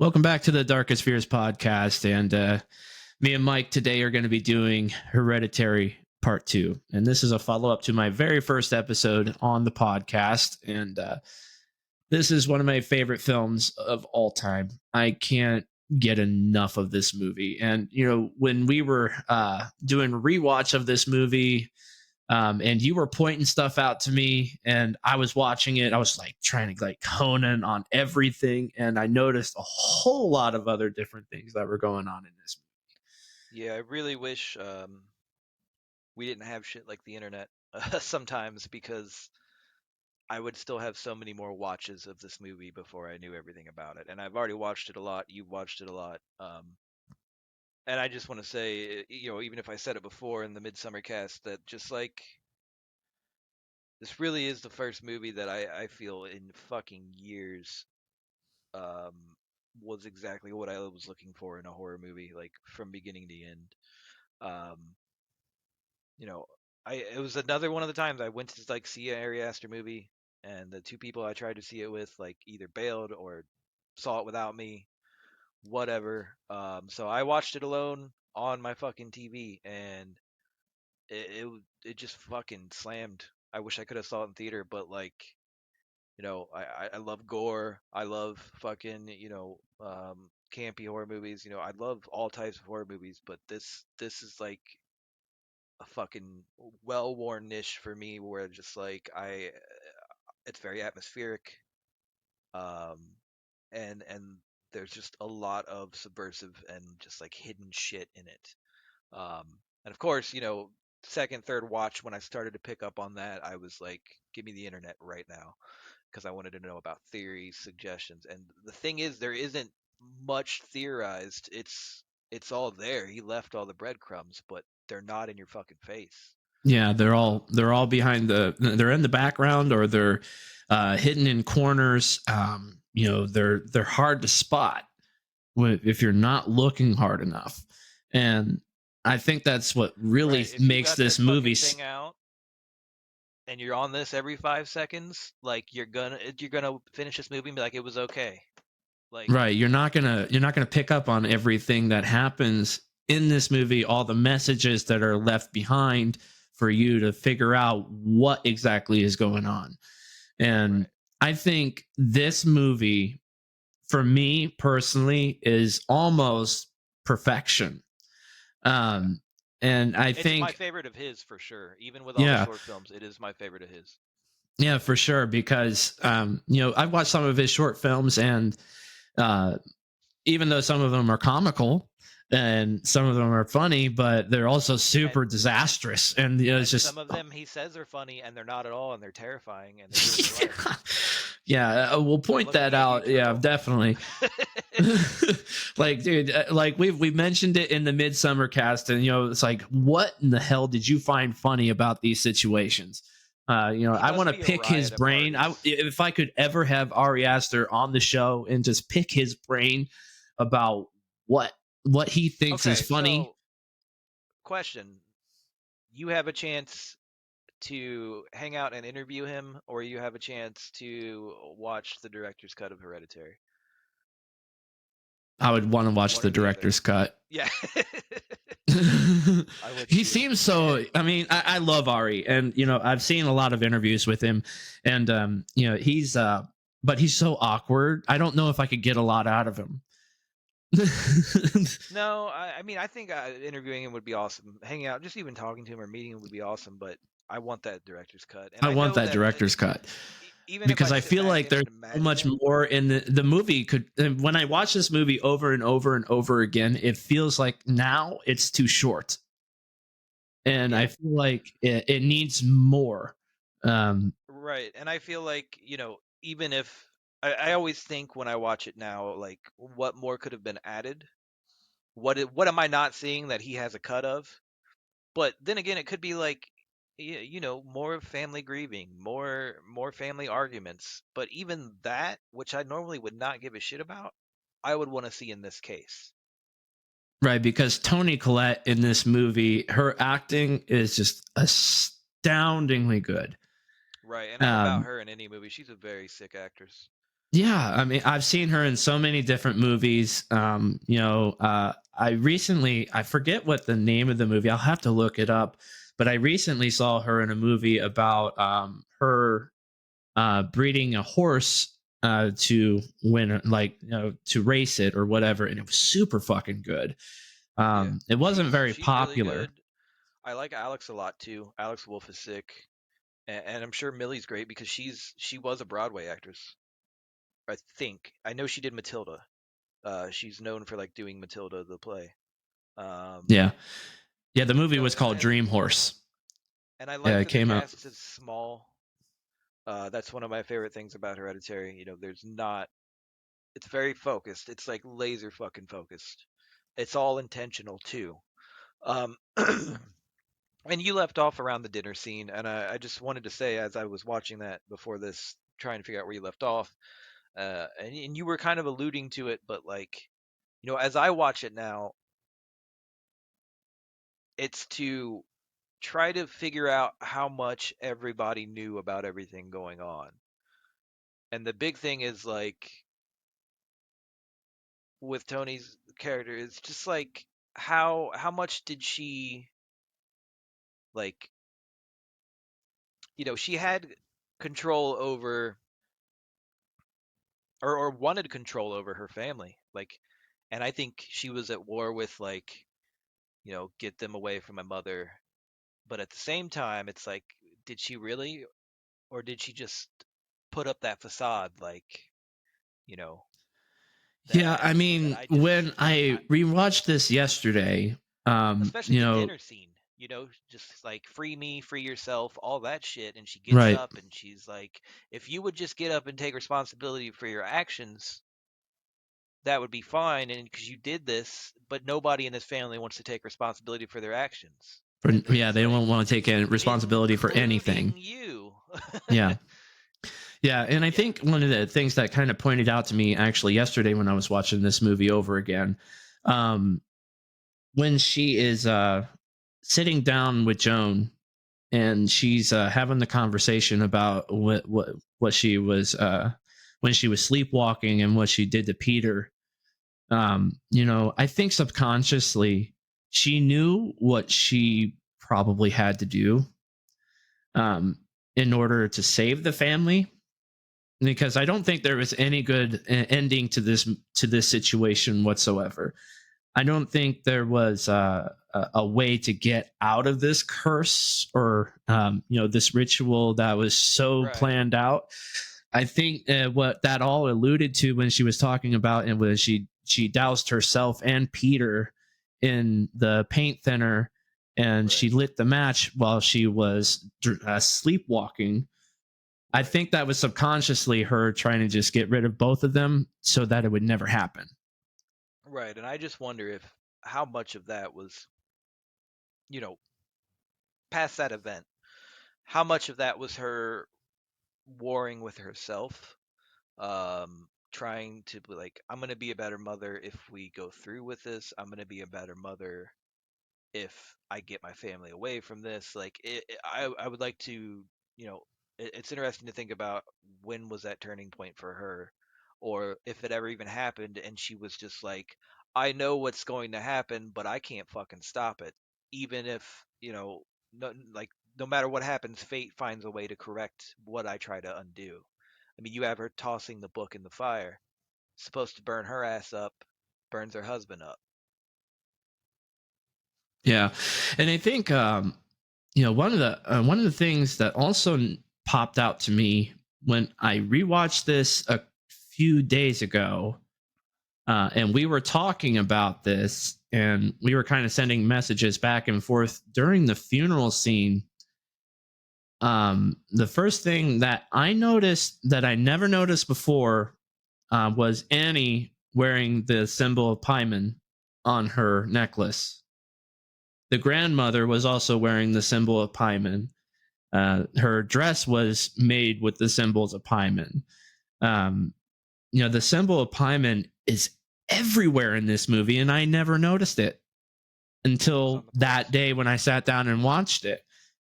Welcome back to the Darkest Fears podcast. And me and Mike today are going to be doing Hereditary Part 2. And this is a follow up to my very first episode on the podcast. And this is one of my favorite films of all time. I can't get enough of this movie. And, you know, when we were doing a rewatch of this movie, and you were pointing stuff out to me and I was watching it. I was like trying to like hone in on everything. And I noticed a whole lot of other different things that were going on in this Yeah, I really wish we didn't have shit like the internet sometimes because I would still have so many more watches of this movie before I knew everything about it. And I've already watched it a lot. You've watched it a lot. And I just want to say, even if I said it before in the Midsummer cast, that just like this really is the first movie that I feel in fucking years um, was exactly what I was looking for in a horror movie, like from beginning to end. Um, you know, it was another one of the times I went to like see an Ari Aster movie, and the two people I tried to see it with like either bailed or saw it without me, whatever. So I watched it alone on my fucking TV, and it just fucking slammed. I wish I could have saw it in theater, but like I love gore. I love fucking campy horror movies. I love all types of horror movies, but this is like a fucking well-worn niche for me where just like it's very atmospheric, um and there's just a lot of subversive and just like hidden shit in it. um and of course, second third watch, when I started to pick up on that, I was like, give me the internet right now, because I wanted to know about theories, suggestions. And the thing is, there isn't much theorized. It's all there. He left all the breadcrumbs, but they're not in your fucking face. Yeah, they're Um, all they're all behind they're in the background or they're hidden in corners. You know, they're hard to spot if you're not looking hard enough. And I think that's what really right. If you makes got this this movie. fucking thing out and you're on this every 5 seconds, like you're gonna finish this movie and be like, it was okay. Like, Right. You're not gonna pick up on everything that happens in this movie, all the messages that are left behind for you to figure out what exactly is going on. And right. I think this movie, for me personally, is almost perfection. Yeah. Um, and I It's my think, favorite of his for sure. Even with all the yeah, short films, it is my favorite of his. yeah, for sure. Because you know, I've watched some of his short films, and uh, even though some of them are comical and some of them are funny, but they're also And super disastrous. And you know, it's and some just of them he says are funny and they're not at all, and they're terrifying and they ruin your life. yeah, we'll point Look at that me, out. huge Yeah, Republican. definitely. Like, dude, like we mentioned it in the Midsummer cast, and you know, it's like, what in the hell did you find funny about these situations? You know, He I want must to be a pick his riot at brain. parties. If I could ever have Ari Aster on the show and just pick his brain about what what he thinks is Okay, funny. so question. You have a chance to hang out and interview him, or you have a chance to watch the director's cut of Hereditary. I would want to watch One the or the other. director's cut. Yeah. I would He too. seems so. I mean, I love Ari, and you know, I've seen a lot of interviews with him, and you know, he's but he's so awkward. I don't know if I could get a lot out of him. No, I mean, I think interviewing him would be awesome. Hanging out, just even talking to him or meeting him would be awesome. But I want that director's cut, and I I want know that that director's cut even if I because I sit feel back like in there's and so imagine much it, more in the movie. Could when I watch this movie over and over and over again, it feels like now it's too short, and I yeah, feel like it needs more. Um, right. And I feel like, even if I always think when I watch it now, like, what more could have been added? What am I not seeing that he has a cut of? But then again, it could be like, more family grieving, more family arguments. But even that, which I normally would not give a shit about, I would want to see in this case. Right, because Toni Collette in this movie, her acting is just astoundingly good. Right, and I'm about Um, her in any movie. She's a very sick actress. Yeah, I mean, I've seen her in so many different movies. I forget what the name of the movie. I'll have to look it up. But I recently saw her in a movie about her breeding a horse to win, like, to race it or whatever, and it was super fucking good. Yeah, It wasn't very she's really popular. good. I like Alex a lot too. Alex Wolf is sick, and I'm sure Millie's great because she was a Broadway actress. I think I know she did Matilda. She's known for like doing Matilda the play. Um, Yeah, yeah. The movie no, was called Dream Horse. and I Yeah, like it that the came out. cast is small. That's one of my favorite things about Hereditary. You know, there's not. It's very focused. It's like laser fucking focused. It's all intentional too. Um, and you left off around the dinner scene, and I just wanted to say, as I was watching that before this, trying to figure out where you left off, and you were kind of alluding to it, but like, as I watch it now, it's to try to figure out how much everybody knew about everything going on. And the big thing is like with Tony's character, it's just like how much did she like, she had control over or wanted control over her family. Like, and I think she was at war with like, get them away from my mother. But at the same time, it's like, did she really, or did she just put up that facade, like, you know, Yeah, that I that mean, I just, when I rewatched this yesterday, especially the dinner scene, just like free me, free yourself, all that shit. And she gets right. up and she's like, if you would just get up and take responsibility for your actions, that would be fine. And because you did this, but nobody in this family wants to take responsibility for their actions. And then Yeah, it's they like, don't want to take responsibility for anything. including you. Yeah. Yeah, and I Yeah, think one of the things that kind of pointed out to me actually yesterday when I was watching this movie over again, um, when she is sitting down with Joan and she's having the conversation about what she was when she was sleepwalking and what she did to Peter. I think subconsciously she knew what she probably had to do um, in order to save the family, because I don't think there was any good ending to this situation whatsoever. I don't think there was a way to get out of this curse or this ritual that was so right, planned out. I think what that all alluded to when she was talking about it was she doused herself and Peter in the paint thinner, and she right, lit the match while she was sleepwalking. I right, think that was subconsciously her trying to just get rid of both of them so that it would never happen. right. And I just wonder if how much of that was, you know, past that event, how much of that was her warring with herself, trying to be like, I'm gonna be a better mother if we go through with this. I'm gonna be a better mother if I get my family away from this. Like, I would like to, it's interesting to think about when was that turning point for her, or if it ever even happened, and she was just like, I know what's going to happen, but I can't fucking stop it, even if no, like no matter what happens, fate finds a way to correct what I try to undo. I mean, you have her tossing the book in the fire, supposed to burn her ass up, burns her husband up. Yeah, and I think one of the things that also popped out to me when I rewatched this a few days ago, and we were talking about this, and we were kind of sending messages back and forth during the funeral scene. The first thing that I noticed that I never noticed before was Annie wearing the symbol of Pyman on her necklace. The grandmother was also wearing the symbol of Pyman. Her dress was made with the symbols of Pyman. Um, the symbol of Pyman is everywhere in this movie, and I never noticed it It was until on the that plates. day when I sat down and watched it.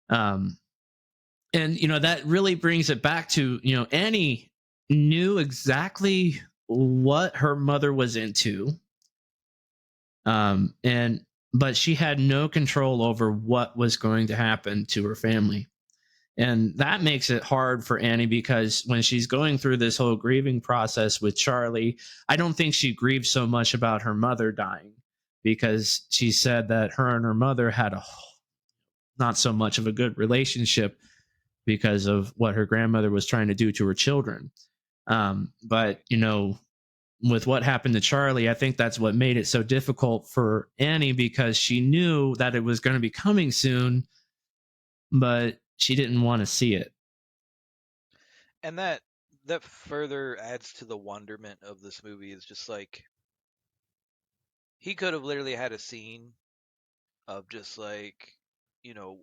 Um, and that really brings it back to Annie. knew exactly what her mother was into, and but she had no control over what was going to happen to her family. And that makes it hard for Annie because when she's going through this whole grieving process with Charlie, I don't think she grieves so much about her mother dying, because she said that her and her mother had a not so much of a good relationship because of what her grandmother was trying to do to her children. But, with what happened to Charlie, I think that's what made it so difficult for Annie, because she knew that it was going to be coming soon, but she didn't want to see it. And that further adds to the wonderment of this movie. Is just like, he could have literally had a scene of just like, you know,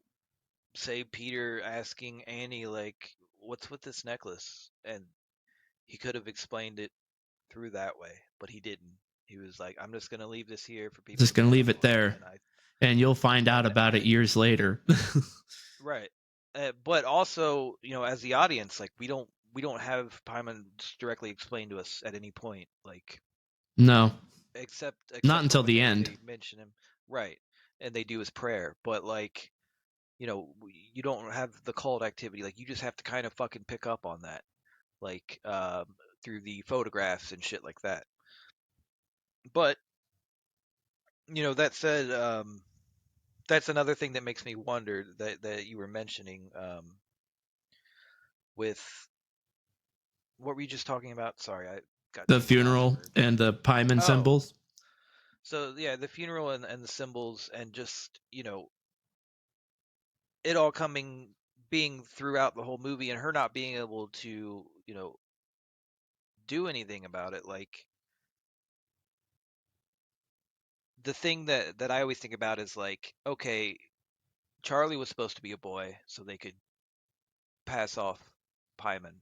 say Peter asking Annie like, "What's with this necklace?" And he could have explained it through that way, but he didn't. He was like, "I'm just gonna leave this here for people Just to going to pick leave up it on," there, and you'll find out about it and years later. right. But also, as the audience, like, we don't have Paimon directly explained to us at any point, like, No, not except for until when the they end. mention him, right? And they do his prayer, but like, you don't have the cult activity. Like, you just have to kind of fucking pick up on that, like, through the photographs and shit like that. But that said, that's another thing that makes me wonder that you were mentioning, with what were you just talking about? Sorry, I got The too lost funeral for. and the Pyman Oh, symbols. so yeah, the funeral and the symbols, and just it all coming being throughout the whole movie, and her not being able to do anything about it. Like, the thing that I always think about is like, okay, Charlie was supposed to be a boy, so they could pass off Pyman,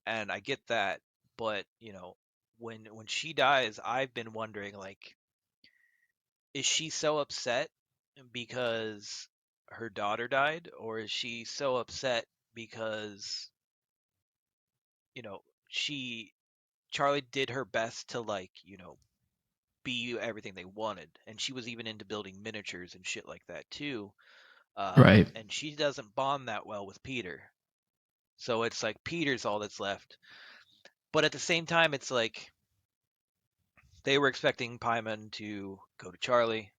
and I get that, but when she dies, I've been wondering, like, is she so upset because her daughter died, or is she so upset because you know she Charlie did her best to, like, be everything they wanted, and she was even into building miniatures and shit like that too. Right. And she doesn't bond that well with Peter, so it's like Peter's all that's left. But at the same time, it's like they were expecting Paimon to go to Charlie.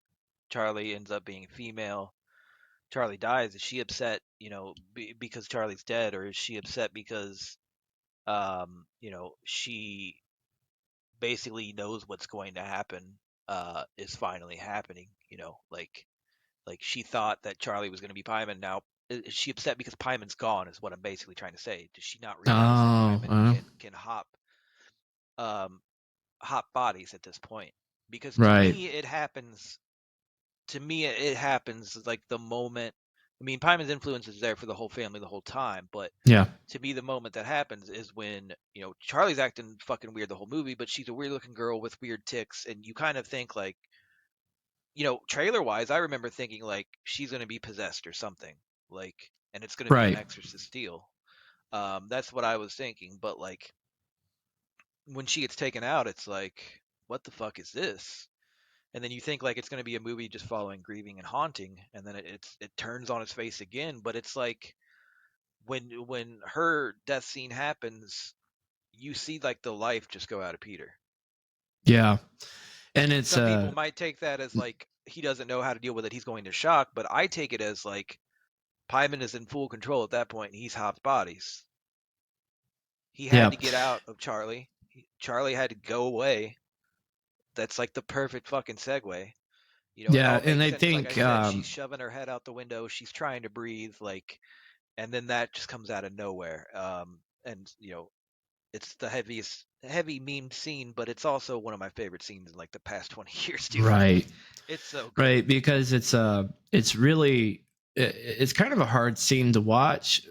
Charlie ends up being female. Charlie dies. Is she upset, because Charlie's dead, or is she upset because, she basically knows what's going to happen, is finally happening? Like she thought that Charlie was going to be Paimon. Now, is she upset because Paimon's gone? Is what I'm basically trying to say. Does she not realize that Oh, Paimon can um, hop bodies at this point? Because to right. me, it happens. To me, it happens like the moment. I mean, Paimon's influence is there for the whole family the whole time, but Yeah. to me, the moment that happens is when, Charlie's acting fucking weird the whole movie, but she's a weird looking girl with weird ticks, and you kind of think like, trailer wise, I remember thinking like she's gonna be possessed or something, like, and it's gonna be an Right. exorcist deal. That's what I was thinking, but like when she gets taken out, it's like, what the fuck is this? And then you think like it's gonna be a movie just following grieving and haunting, and then it turns on its face again. But it's like when her death scene happens, you see like the life just go out of Peter. Yeah. And And it's some people might take that as like he doesn't know how to deal with it, he's going to shock, but I take it as like Pyman is in full control at that point, and he's hopped bodies. He had yeah. to get out of Charlie. Charlie had to go away. That's like the perfect fucking segue. It Yeah, all and makes I sense. Like I think said, she's shoving her head out the window. She's trying to breathe, like, and then that just comes out of nowhere. And it's the heavy memed scene, but it's also one of my favorite scenes in like the past 20 years, dude. right. It's so good. Right, because it's really it's kind of a hard scene to watch,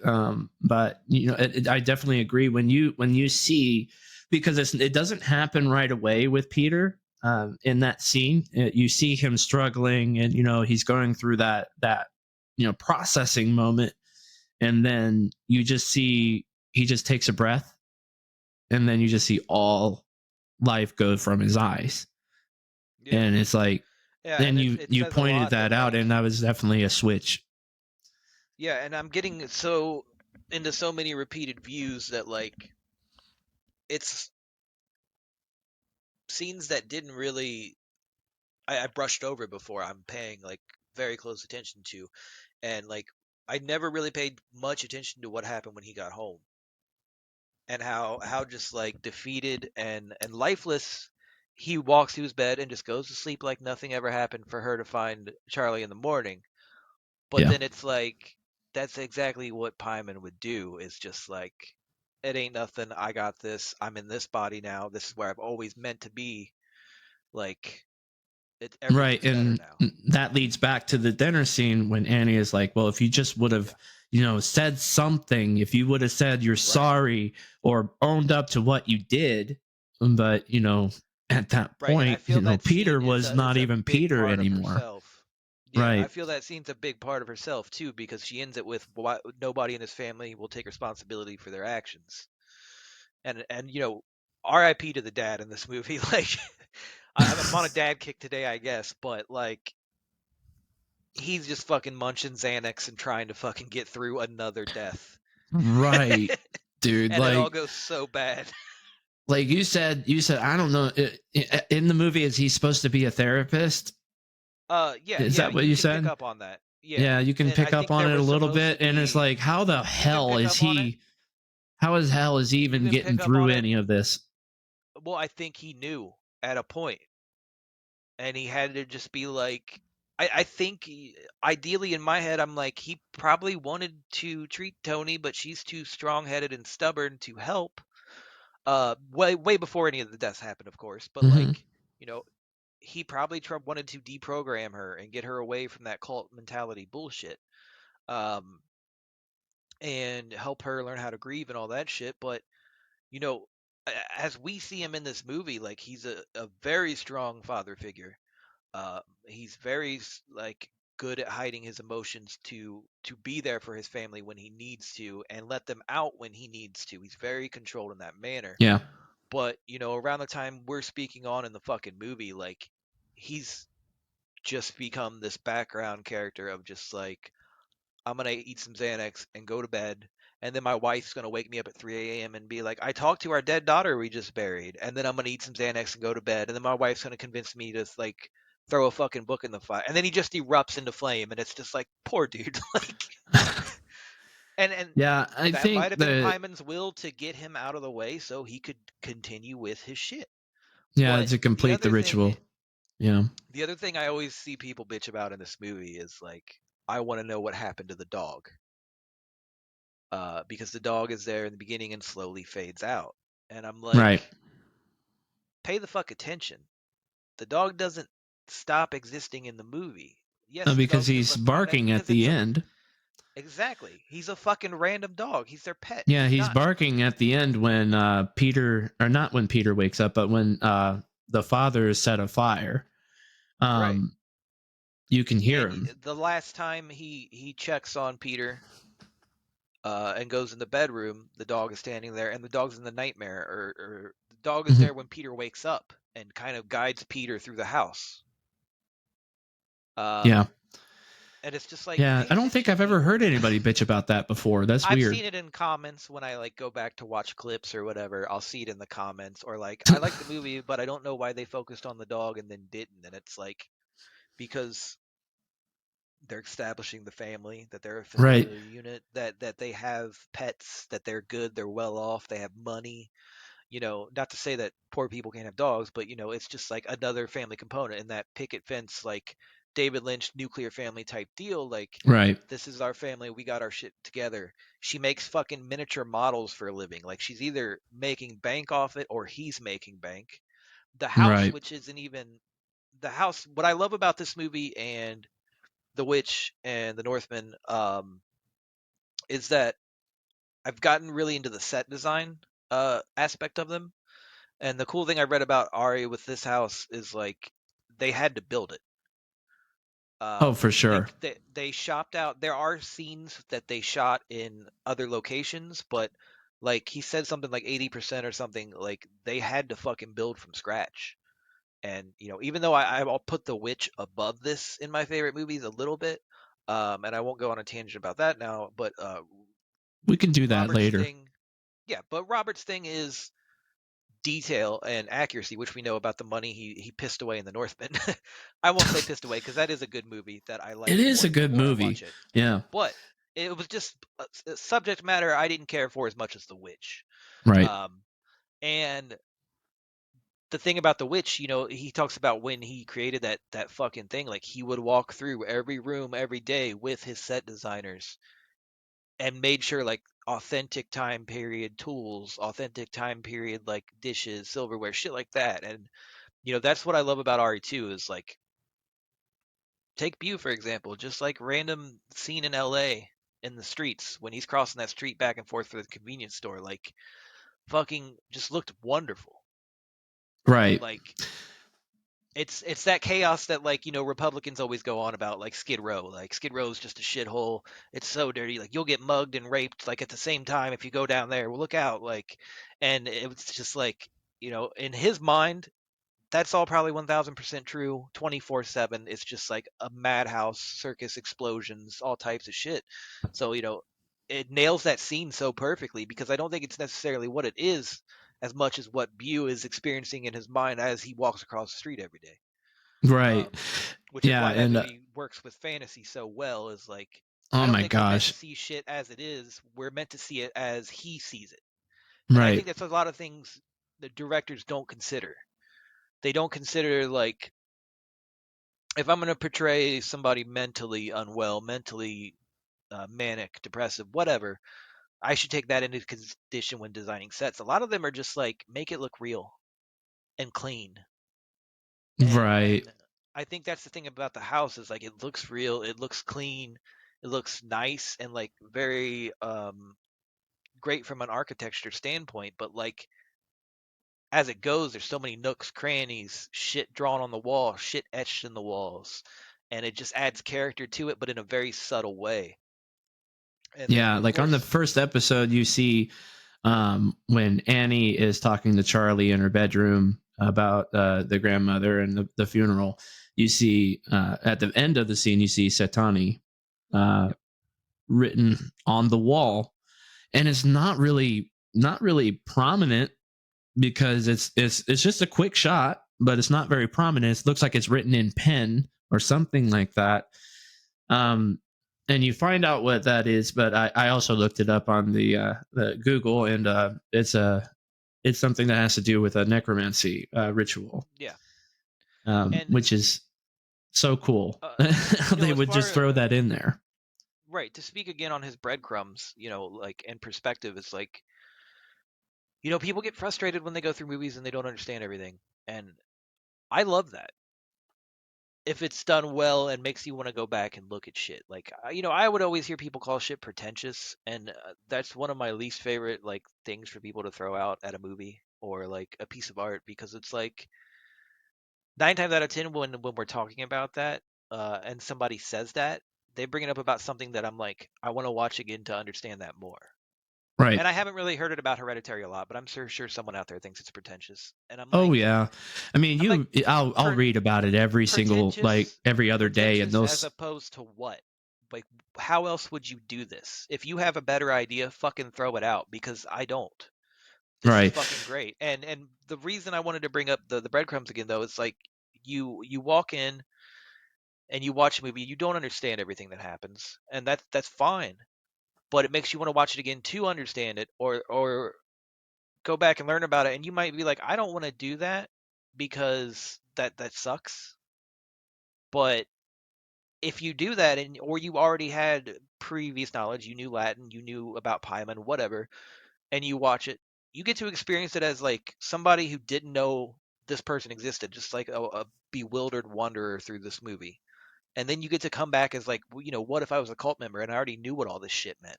but I definitely agree when you see, because it doesn't happen right away with Peter. In that scene, you see him struggling, and he's going through that processing moment, and then you just see he just takes a breath, and then you just see all life go from his eyes. Yeah. And it's like, Yeah, then and you it you says a pointed lot that that out, like and that was definitely a switch. yeah, and I'm getting so into so many repeated views that like it's scenes that didn't really I brushed over before. I'm paying like very close attention to, and like I never really paid much attention to what happened when he got home, and how just like defeated and lifeless he walks to his bed and just goes to sleep like nothing ever happened for her to find Charlie in the morning. But Yeah. then it's like that's exactly what Pyman would do. Is just like it ain't nothing. I got this. I'm in this body now. This is where I've always meant to be. Like Right. everything's better And now. that leads back to the dinner scene when Annie is like, well, if you just would have, Yeah. said something, if you would have said you're Right. sorry or owned up to what you did, but, at that Right. And I point, feel that Peter scene is was is not a even big Peter part of anymore. herself. Yeah, I Right. feel that scene's a big part of herself too because she ends it with nobody in his family will take responsibility for their actions. And R.I.P. to the dad in this movie. Like I'm on a dad kick today, I guess, but like he's just fucking munching Xanax and trying to fucking get through another death. Right. Dude, And it all like goes so bad. you said I don't know, in the movie, is he supposed to be a therapist? Yeah, Is yeah, that what you you can pick said? up on that. Yeah. Yeah, you can And I pick up think on there it a was little supposed bit, to and it's be like, how the you can hell pick is up on it. he? How as hell is he You even can getting pick up on through it. any of this? Well, I think he knew at a point, and he had to just be like, I think ideally in my head, I'm like, he probably wanted to treat Tony, but she's too strong-headed and stubborn to help. Way before any of the deaths happened, of course, but Hmm. like, you know, he probably wanted to deprogram her and get her away from that cult mentality bullshit. Um, and help her learn how to grieve and all that shit. But you know, as we see him in this movie, like he's a very strong father figure. He's very like good at hiding his emotions to be there for his family when he needs to and let them out when he needs to. He's very controlled in that manner. Yeah. But around the time we're speaking on in the fucking movie, like he's just become this background character of just like I'm gonna eat some Xanax and go to bed. And then my wife's gonna wake me up at 3 a.m. and be like, "I talked to our dead daughter we just buried." And then I'm gonna eat some Xanax and go to bed. And then my wife's gonna convince me to like throw a fucking book in the fire. And then he just erupts into flame, and it's just like, poor dude. Like, and Yeah, I that might think have been that, Pyman's will to get him out of the way so he could continue with his shit. yeah, But to complete the ritual. Yeah. the other thing I always see people bitch about in this movie is like, I want to know what happened to the dog. Because the dog is there in the beginning and slowly fades out. And I'm Right. like, pay the fuck attention. The dog doesn't stop existing in the movie. Yes, the Because dog does he's respond barking at because the it's a end. exactly. He's a fucking random dog. He's their pet. Yeah, He's he's not barking at the end when Peter, or not when Peter wakes up, but when the father is set afire. right. Um, you can hear And him. the last time he checks on Peter and goes in the bedroom, the dog is standing there, and the dog's in the nightmare, or the dog is Mhm. there when Peter wakes up and kind of guides Peter through the house. Yeah. Um, and it's just like, Yeah, pay I don't think attention, I've ever heard people. anybody bitch about that before. That's I've weird. seen it in comments when I like go back to watch clips or whatever. I'll see it in the comments, or like I like the movie, but I don't know why they focused on the dog and then didn't. And it's like because they're establishing the family, that they're a Right. familial unit, that they have pets, that they're good, they're well off, they have money. Not to say that poor people can't have dogs, but it's just like another family component in that picket fence, like David Lynch nuclear family type deal. Like, Right. this is our family, we got our shit together. She makes fucking miniature models for a living. Like, she's either making bank off it or he's making bank. The house, Right. which isn't even the house, what I love about this movie and The Witch and The Northman, is that I've gotten really into the set design aspect of them. And the cool thing I read about Ari with this house is like they had to build it. Oh, for They, sure. they shopped out. There are scenes that they shot in other locations, but Like he said something like 80% or something. Like they had to fucking build from scratch. And even though I'll put The Witch above this in my favorite movies a little bit, and I won't go on a tangent about that now, but We can do that Robert's later. thing, yeah, but Robert's thing is detail and accuracy, which we know about the money he pissed away in the Northman. I won't say pissed away because that is a good movie that I It like is more a the good more I movie. watch it. Yeah. But it was just subject matter I didn't care for as much as The Witch. Right. Um, and the thing about The Witch, he talks about when he created that fucking thing, like he would walk through every room every day with his set designers and made sure like authentic time period tools, authentic time period like dishes, silverware, shit like that. And that's what I love about RE2 is like take Bew for example, just like random scene in LA in the streets when he's crossing that street back and forth for the convenience store, like fucking just looked wonderful. Right. Like it's that chaos that like Republicans always go on about, like Skid Row. Like Skid Row is just a shithole. It's so dirty. Like you'll get mugged and raped like at the same time if you go down there. Well, look out. Like, and it was just like in his mind, that's all probably 1000% true. 24/7. It's just like a madhouse, circus, explosions, all types of shit. So it nails that scene so perfectly because I don't think it's necessarily what it is as much as what Bew is experiencing in his mind as he walks across the street every day. Right. Um, which is Yeah. why that And movie works with fantasy so well. Is like I oh don't my think we're meant to gosh. see shit as it is. We're meant to see it as he sees it. And I Right. think that's a lot of things the directors don't consider. They don't consider like if I'm going to portray somebody mentally unwell, mentally manic, depressive, whatever, I should take that into consideration when designing sets. A lot of them are just like make it look real and clean. And Right. I think that's the thing about the house is like it looks real, it looks clean, it looks nice and like very great from an architecture standpoint, but like as it goes there's so many nooks, crannies, shit drawn on the wall, shit etched in the walls, and it just adds character to it but in a very subtle way. And then Yeah. of Like on the course, first episode, you see when Annie is talking to Charlie in her bedroom about the grandmother and the funeral. You see at the end of the scene, you see Setani uh, yep, written on the wall, and it's not really prominent because it's just a quick shot, but it's not very prominent. It looks like it's written in pen or something like that. Um, and you find out what that is, but I also looked it up on the Google, and it's something that has to do with a necromancy ritual, yeah. And which is so cool. uh, They as would far just throw that in there. right, to speak again on his breadcrumbs, like in perspective, it's like people get frustrated when they go through movies and they don't understand everything. And I love that. If it's done well and makes you want to go back and look at shit. Like, I would always hear people call shit pretentious. And that's one of my least favorite, like, things for people to throw out at a movie or, like, a piece of art because it's like 9 times out of 10 when we're talking about that and somebody says that, they bring it up about something that I'm like, I want to watch again to understand that more. Right. And I haven't really heard it about Hereditary a lot, but I'm sure someone out there thinks it's pretentious. And Oh yeah. I mean, I'm like, I'll per, read about it every single, like pretentious, every other day, and pretentious as those. opposed to what? Like, how else would you do this? If you have a better idea, fucking throw it out because I don't. This is Right. fucking great. And the reason I wanted to bring up the breadcrumbs again though is like you walk in and you watch a movie, you don't understand everything that happens, and that's fine. But it makes you want to watch it again to understand it, or go back and learn about it. And you might be like, I don't want to do that because that sucks. But if you do that, and or you already had previous knowledge, you knew Latin, you knew about Paimon, whatever, and you watch it, you get to experience it as like somebody who didn't know this person existed, just like a bewildered wanderer through this movie. And then you get to come back as like, well, what if I was a cult member and I already knew what all this shit meant?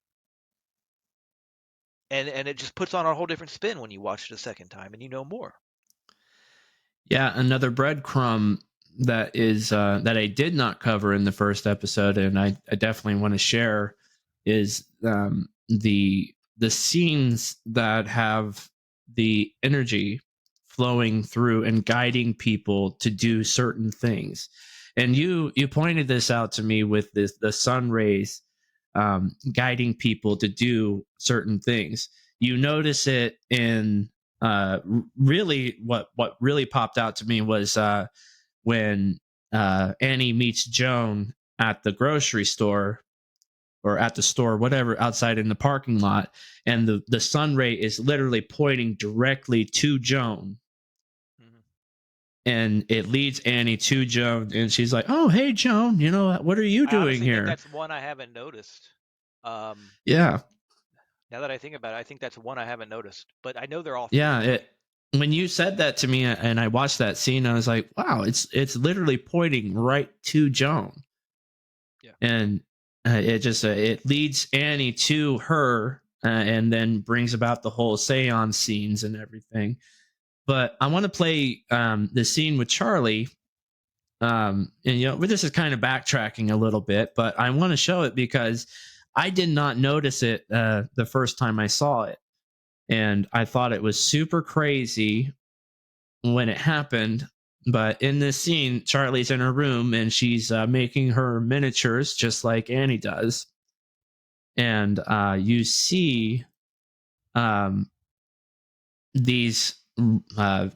And it just puts on a whole different spin when you watch it a second time and you know more. Yeah, another breadcrumb that I did not cover in the first episode, and I definitely want to share is the the scenes that have the energy flowing through and guiding people to do certain things. And you pointed this out to me with the sun rays guiding people to do certain things. You notice it in really what really popped out to me was when Annie meets Joan at the grocery store or at the store, whatever, outside in the parking lot, and the sun ray is literally pointing directly to Joan, Mhm. and it leads Annie to Joan, and she's like, "Oh, hey, Joan, you know what are you I doing honestly think here?" that's one I haven't noticed. Um, Yeah, now that I think about it, I think that's one I haven't noticed, but I know they're all yeah. three. When you said that to me, and I watched that scene, I was like, "Wow, it's literally pointing right to Joan." Yeah. And it just it leads Annie to her, and then brings about the whole seance scenes and everything. But I want to play the scene with Charlie. And this is kind of backtracking a little bit, but I want to show it because I did not notice it the first time I saw it, and I thought it was super crazy when it happened. But in this scene, Charlie's in her room and she's making her miniatures just like Annie does, and you see um, these uh,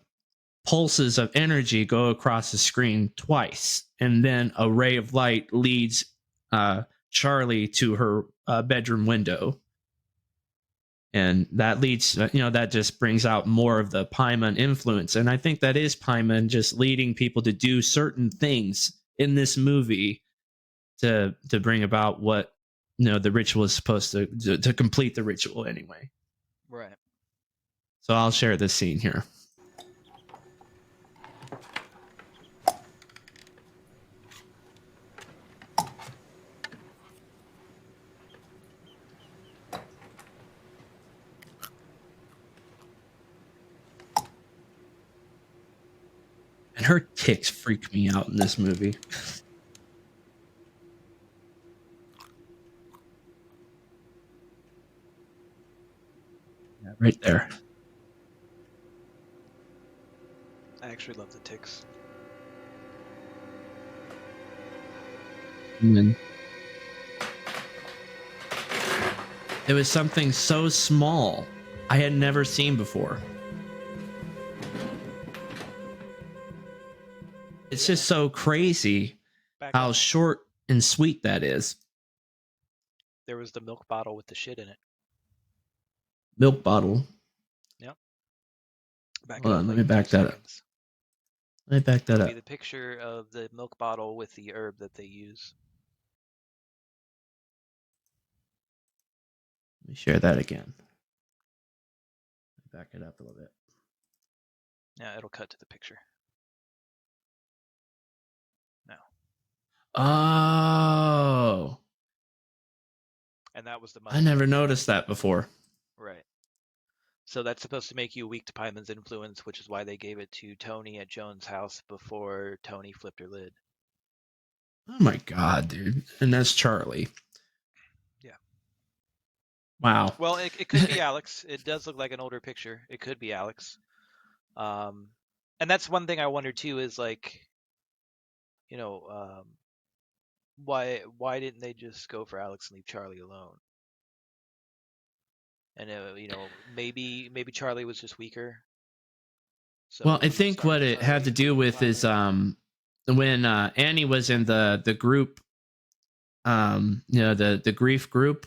pulses of energy go across the screen twice, and then a ray of light leads Charlie to her bedroom window, and that leads that just brings out more of the Paimon influence, and I think that is Paimon just leading people to do certain things in this movie to bring about what the ritual is supposed to complete the ritual anyway. Right. So I'll share this scene here. And her ticks freak me out in this movie. Yeah, right there. I actually love the ticks. And then it was something so small I had never seen before. It's just so crazy Back how up. short and sweet that is. There was the milk bottle with the shit in it. Milk bottle. Yep. Back Hold it up on, let like me 2 back that up. seconds. Let me back that It'll up. be the picture of the milk bottle with the herb that they use. Let me share that again. Back it up a little bit. Yeah, it'll cut to the picture. No. Oh, And that was the I mother. never noticed that before. Right. So that's supposed to make you weak to Paimon's influence, which is why they gave it to Tony at Joan's house before Tony flipped her lid. Oh my god, dude. And that's Charlie. Yeah. Wow. Well, it could be Alex. It does look like an older picture. It could be Alex. And that's one thing I wonder too is like, you know, why didn't they just go for Alex and leave Charlie alone? And maybe Charlie was just weaker. Well, So I he was think what starting to it had to slowly do with is decline. when Annie was in the group, the grief group,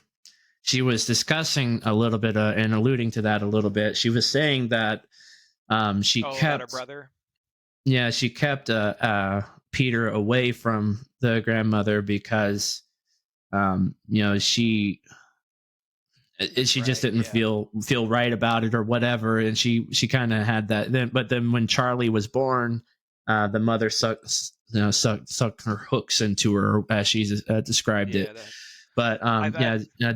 she was discussing a little bit and alluding to that a little bit. She was saying that she Oh, about her kept brother? she kept Peter away from the grandmother because she just Right, didn't yeah. feel right about it or whatever, and she kind of had that then. But then when Charlie was born, the mother sucked her hooks into her, as she described Yeah, it. that But I've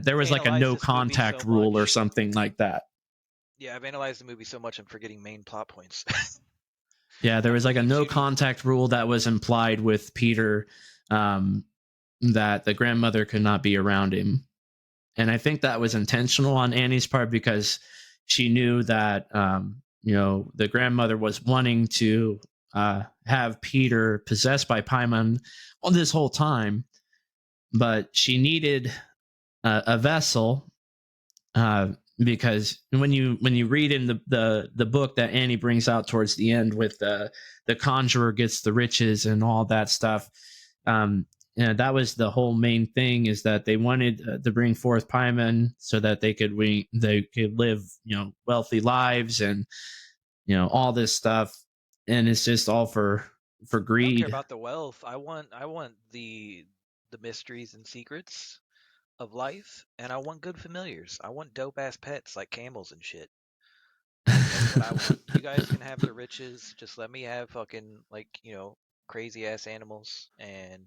there was like a analyzed no this movie so contact rule or much. something like that. Yeah, I've analyzed the movie so much I'm forgetting main plot points. Yeah, there I was like a believe no Judy. contact rule that was implied with Peter, that the grandmother could not be around him. And I think that was intentional on Annie's part because she knew that the grandmother was wanting to have Peter possessed by Paimon all this whole time, but she needed a vessel, because when you read in the book that Annie brings out towards the end with the conjurer gets the riches and all that stuff, um, that was the whole main thing, is that they wanted to bring forth Paimon so that they could live wealthy lives, and all this stuff, and it's just all for I don't care greed. about the wealth. I want the mysteries and secrets of life, and I want good familiars. I want dope ass pets like camels and shit. Like that's what I want. You guys can have the riches. Just let me have fucking like, crazy ass animals and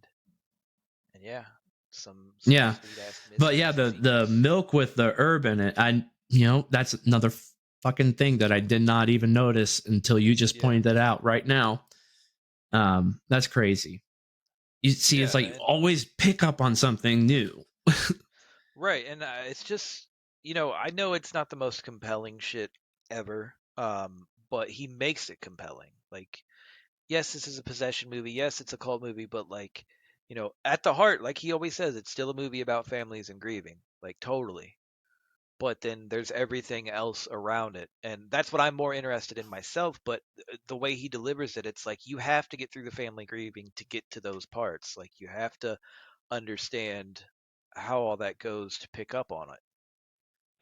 yeah, some Yeah, sweet ass but yeah, mysteries and the secrets. milk with the herb in it, that's another fucking thing that I did not even notice until you just Yeah. pointed it out right now. That's crazy. You see, it's Yeah, like you and always pick up on something new. right, and it's just, I know it's not the most compelling shit ever, but he makes it compelling. Like, yes, this is a possession movie. Yes, it's a cult movie, but like, at the heart, like he always says, it's still a movie about families and grieving. Like, totally. But then there's everything else around it, and that's what I'm more interested in myself. But the way he delivers it, it's like you have to get through the family grieving to get to those parts. Like, you have to understand how all that goes to pick up on it.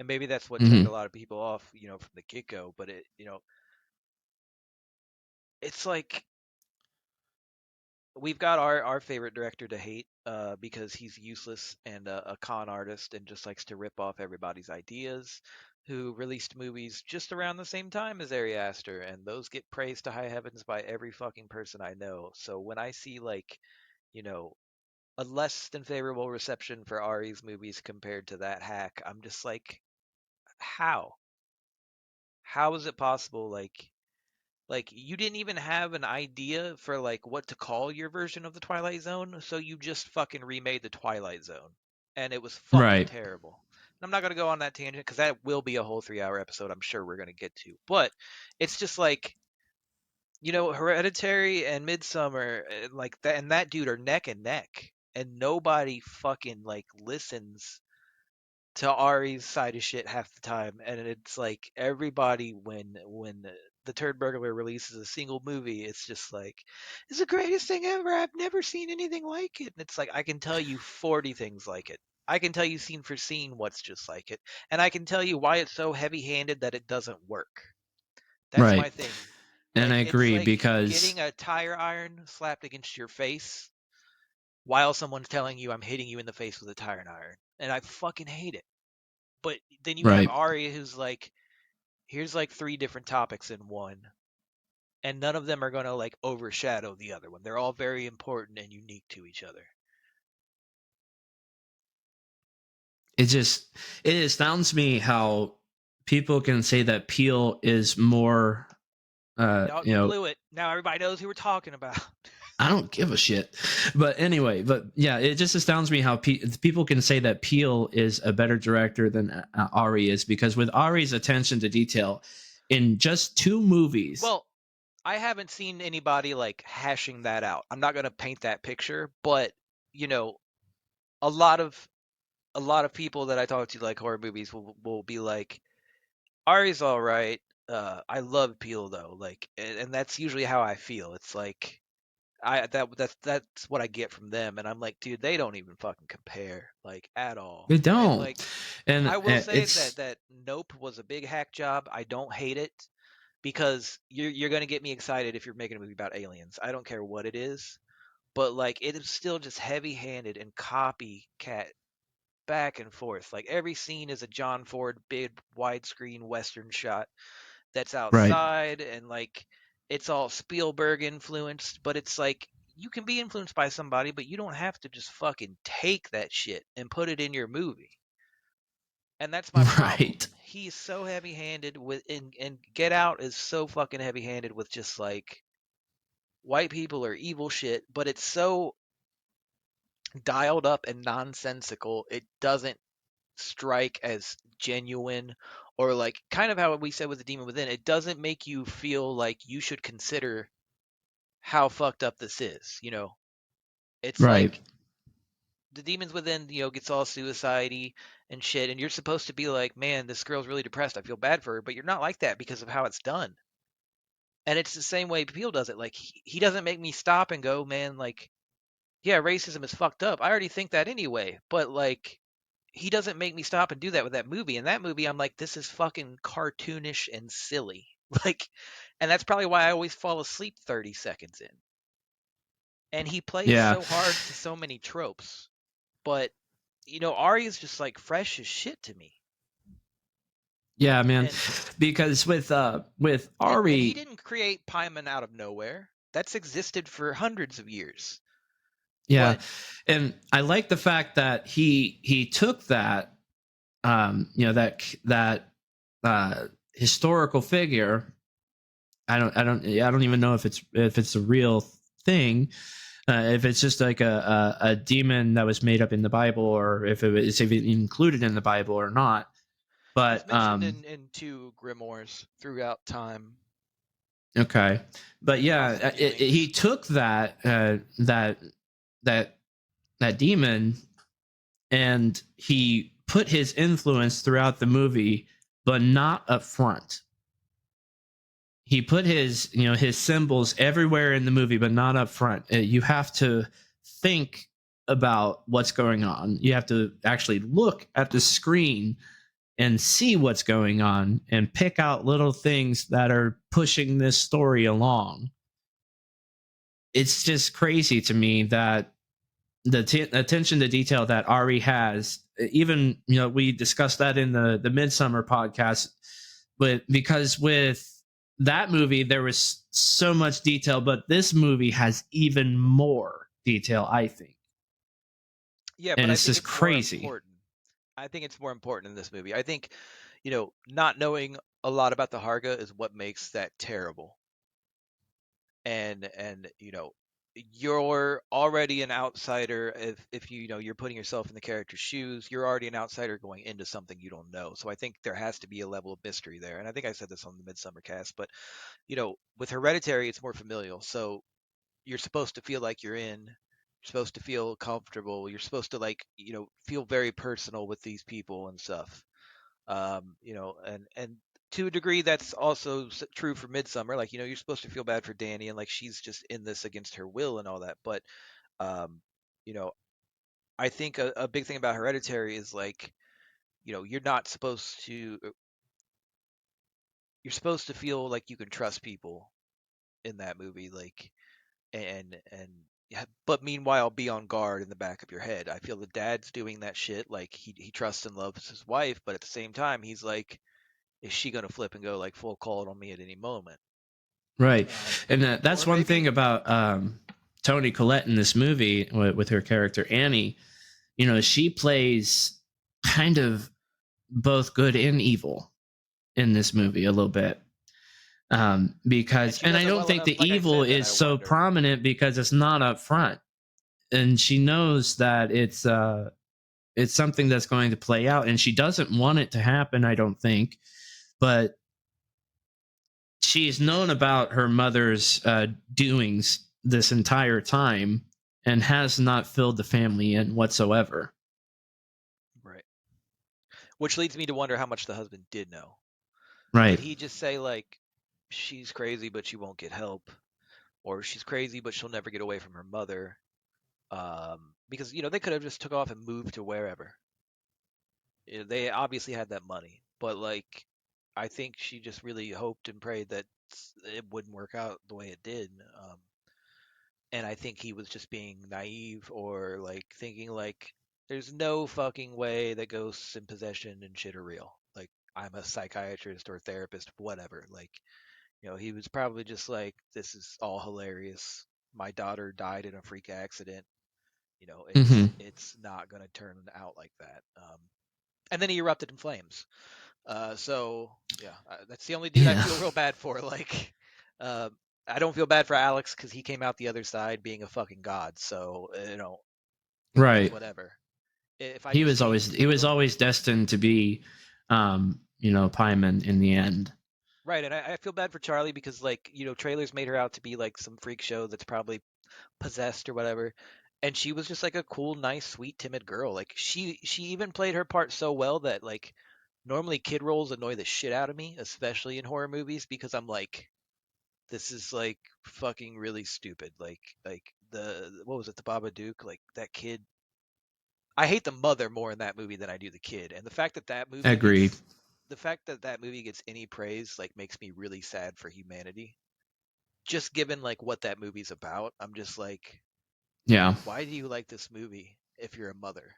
And maybe that's what turned a Hmm. lot of people off, from the get-go. But it's like we've got our favorite director to hate, because he's useless and a con artist and just likes to rip off everybody's ideas. Who released movies just around the same time as Ari Aster, and those get praised to high heavens by every fucking person I know. So when I see like, you know, a less than favorable reception for Ari's movies compared to that hack, I'm just like, how? How is it possible? Like you didn't even have an idea for like what to call your version of the Twilight Zone, so you just fucking remade the Twilight Zone, and it was fucking Right. terrible. And I'm not gonna go on that tangent because that will be a whole 3 hour episode. I'm sure we're gonna get to, but it's just like, Hereditary and Midsummer, like that, and that dude are neck and neck, and nobody fucking like listens to Ari's side of shit half the time, and it's like everybody when the Turd Burglar releases a single movie, it's just like it's the greatest thing ever. I've never seen anything like it, and it's like I can tell you 40 things like it. I can tell you scene for scene what's just like it, and I can tell you why it's so heavy-handed that it doesn't work. That's Right. my thing. And I Like it's agree like because getting a tire iron slapped against your face while someone's telling you I'm hitting you in the face with a tire iron, and I fucking hate it. But then you have right. Ari who's like, here's like three different topics in one, and none of them are going to like overshadow the other one. They're all very important and unique to each other. It it astounds me how people can say that Peel is more uh No, you we know blew it. Now everybody knows who we're talking about. I don't give a shit. But anyway, but yeah, it just astounds me how people can say that Peel is a better director than Ari is, because with Ari's attention to detail, in just two movies. Well, I haven't seen anybody like hashing that out. I'm not going to paint that picture, but you know, a lot of a lot of people that I talk to like horror movies will be like, Ari's all right. I love Peel though, like, and that's usually how I feel. It's like that's what I get from them, and I'm like, dude, they don't even fucking compare, like, at all. They And don't. like, And I will say that it's that Nope was a big hack job. I don't hate it because you're gonna get me excited if you're making a movie about aliens. I don't care what it is, but like, it is still just heavy-handed and copycat back and forth. Like every scene is a John Ford big widescreen western shot that's right. outside, and like it's all Spielberg influenced, but it's like you can be influenced by somebody, but you don't have to just fucking take that shit and put it in your movie. And that's my problem. Right. He's so heavy-handed with and Get Out is so fucking heavy-handed with just like white people are evil shit, but it's so dialed up and nonsensical. It doesn't strike as genuine, or like kind of how we said with the Demon Within, it doesn't make you feel like you should consider how fucked up this is. It's Right. like the Demons Within, gets all suicide-y and shit, and you're supposed to be like, man, this girl's really depressed. I feel bad for her, but you're not like that because of how it's done. And it's the same way Peel does it. Like he doesn't make me stop and go, man, like, yeah, racism is fucked up. I already think that anyway. But like he doesn't make me stop and do that with that movie. In that movie, I'm like, this is fucking cartoonish and silly. Like, and that's probably why I always fall asleep 30 seconds in. And he plays Yeah. so hard to so many tropes. But, Ari is just like fresh as shit to me. Yeah, man. And Because with and he Ari, didn't create Paimon out of nowhere. That's existed for hundreds of years. yeah, But and I like the fact that he took that that historical figure. I don't even know if it's a real thing, if it's just like a demon that was made up in the Bible, or if it's even included in the Bible or not. it's But mentioned in two grimoires throughout time. okay, but I'll yeah, send you he links. took that that demon, and he put his influence throughout the movie, but not up front. He put his symbols everywhere in the movie, but not up front. You have to think about what's going on. You have to actually look at the screen and see what's going on and pick out little things that are pushing this story along. It's just crazy to me that the attention to detail that Ari has, even we discussed that in the Midsummer podcast, but because with that movie there was so much detail, but this movie has even more detail, I think, Yeah, and but I it's think just it's more crazy. important. I think it's more important in this movie. I think, not knowing a lot about the Harga is what makes that terrible. And you're already an outsider if you're putting yourself in the character's shoes. You're already an outsider going into something you don't know. So I think there has to be a level of mystery there. And I think I said this on the Midsummer cast, but with Hereditary, it's more familial. So you're supposed to feel like you're in. You're supposed to feel comfortable. You're supposed to like, feel very personal with these people and stuff. And to a degree, that's also true for Midsummer. Like, you're supposed to feel bad for Danny, and like she's just in this against her will and all that. But, um, you know, I think a big thing about Hereditary is like, you're not supposed to. You're supposed to feel like you can trust people in that movie, like, and yeah, but meanwhile be on guard in the back of your head. I feel the dad's doing that shit, like he trusts and loves his wife, but at the same time he's like, is she gonna flip and go like full call on me at any moment? Right, and that's Or one thing maybe, about Toni Collette in this movie with her character Annie. She plays kind of both good and evil in this movie a little bit, and because, she and does I it don't well think enough, the like I evil said, that is I so wonder. prominent because it's not up front, and she knows that it's something that's going to play out, and she doesn't want it to happen, I don't think, but she's known about her mother's doings this entire time and has not filled the family in whatsoever. Right. Which leads me to wonder how much the husband did know. Did Right. he just say like, she's crazy but she won't get help, or she's crazy but she'll never get away from her mother? Because they could have just took off and moved to wherever. They obviously had that money, but like, I think she just really hoped and prayed that it wouldn't work out the way it did. And I think he was just being naive, or like thinking like, there's no fucking way that ghosts and possession and shit are real. Like, I'm a psychiatrist or therapist, whatever. Like, he was probably just like, this is all hilarious. My daughter died in a freak accident. Mm-hmm. It's not gonna turn out like that. And then he erupted in flames. So yeah, that's the only dude I Yeah. feel real bad for. Like, uh, I don't feel bad for Alex because he came out the other side being a fucking god. So it's Right. whatever. If I He just was change always two of them, destined to be, Pyman in the end. right? And I feel bad for Charlie because like trailers made her out to be like some freak show that's probably possessed or whatever, and she was just like a cool, nice, sweet, timid girl. Like she even played her part so well that like normally kid roles annoy the shit out of me, especially in horror movies, because I'm like, this is like fucking really stupid. Like the what was it, the Babadook? Like that kid. I hate the mother more in that movie than I do the kid, and Agreed. the fact that that movie gets any praise like makes me really sad for humanity. Just given like what that movie's about, I'm just like, Yeah. why do you like this movie if you're a mother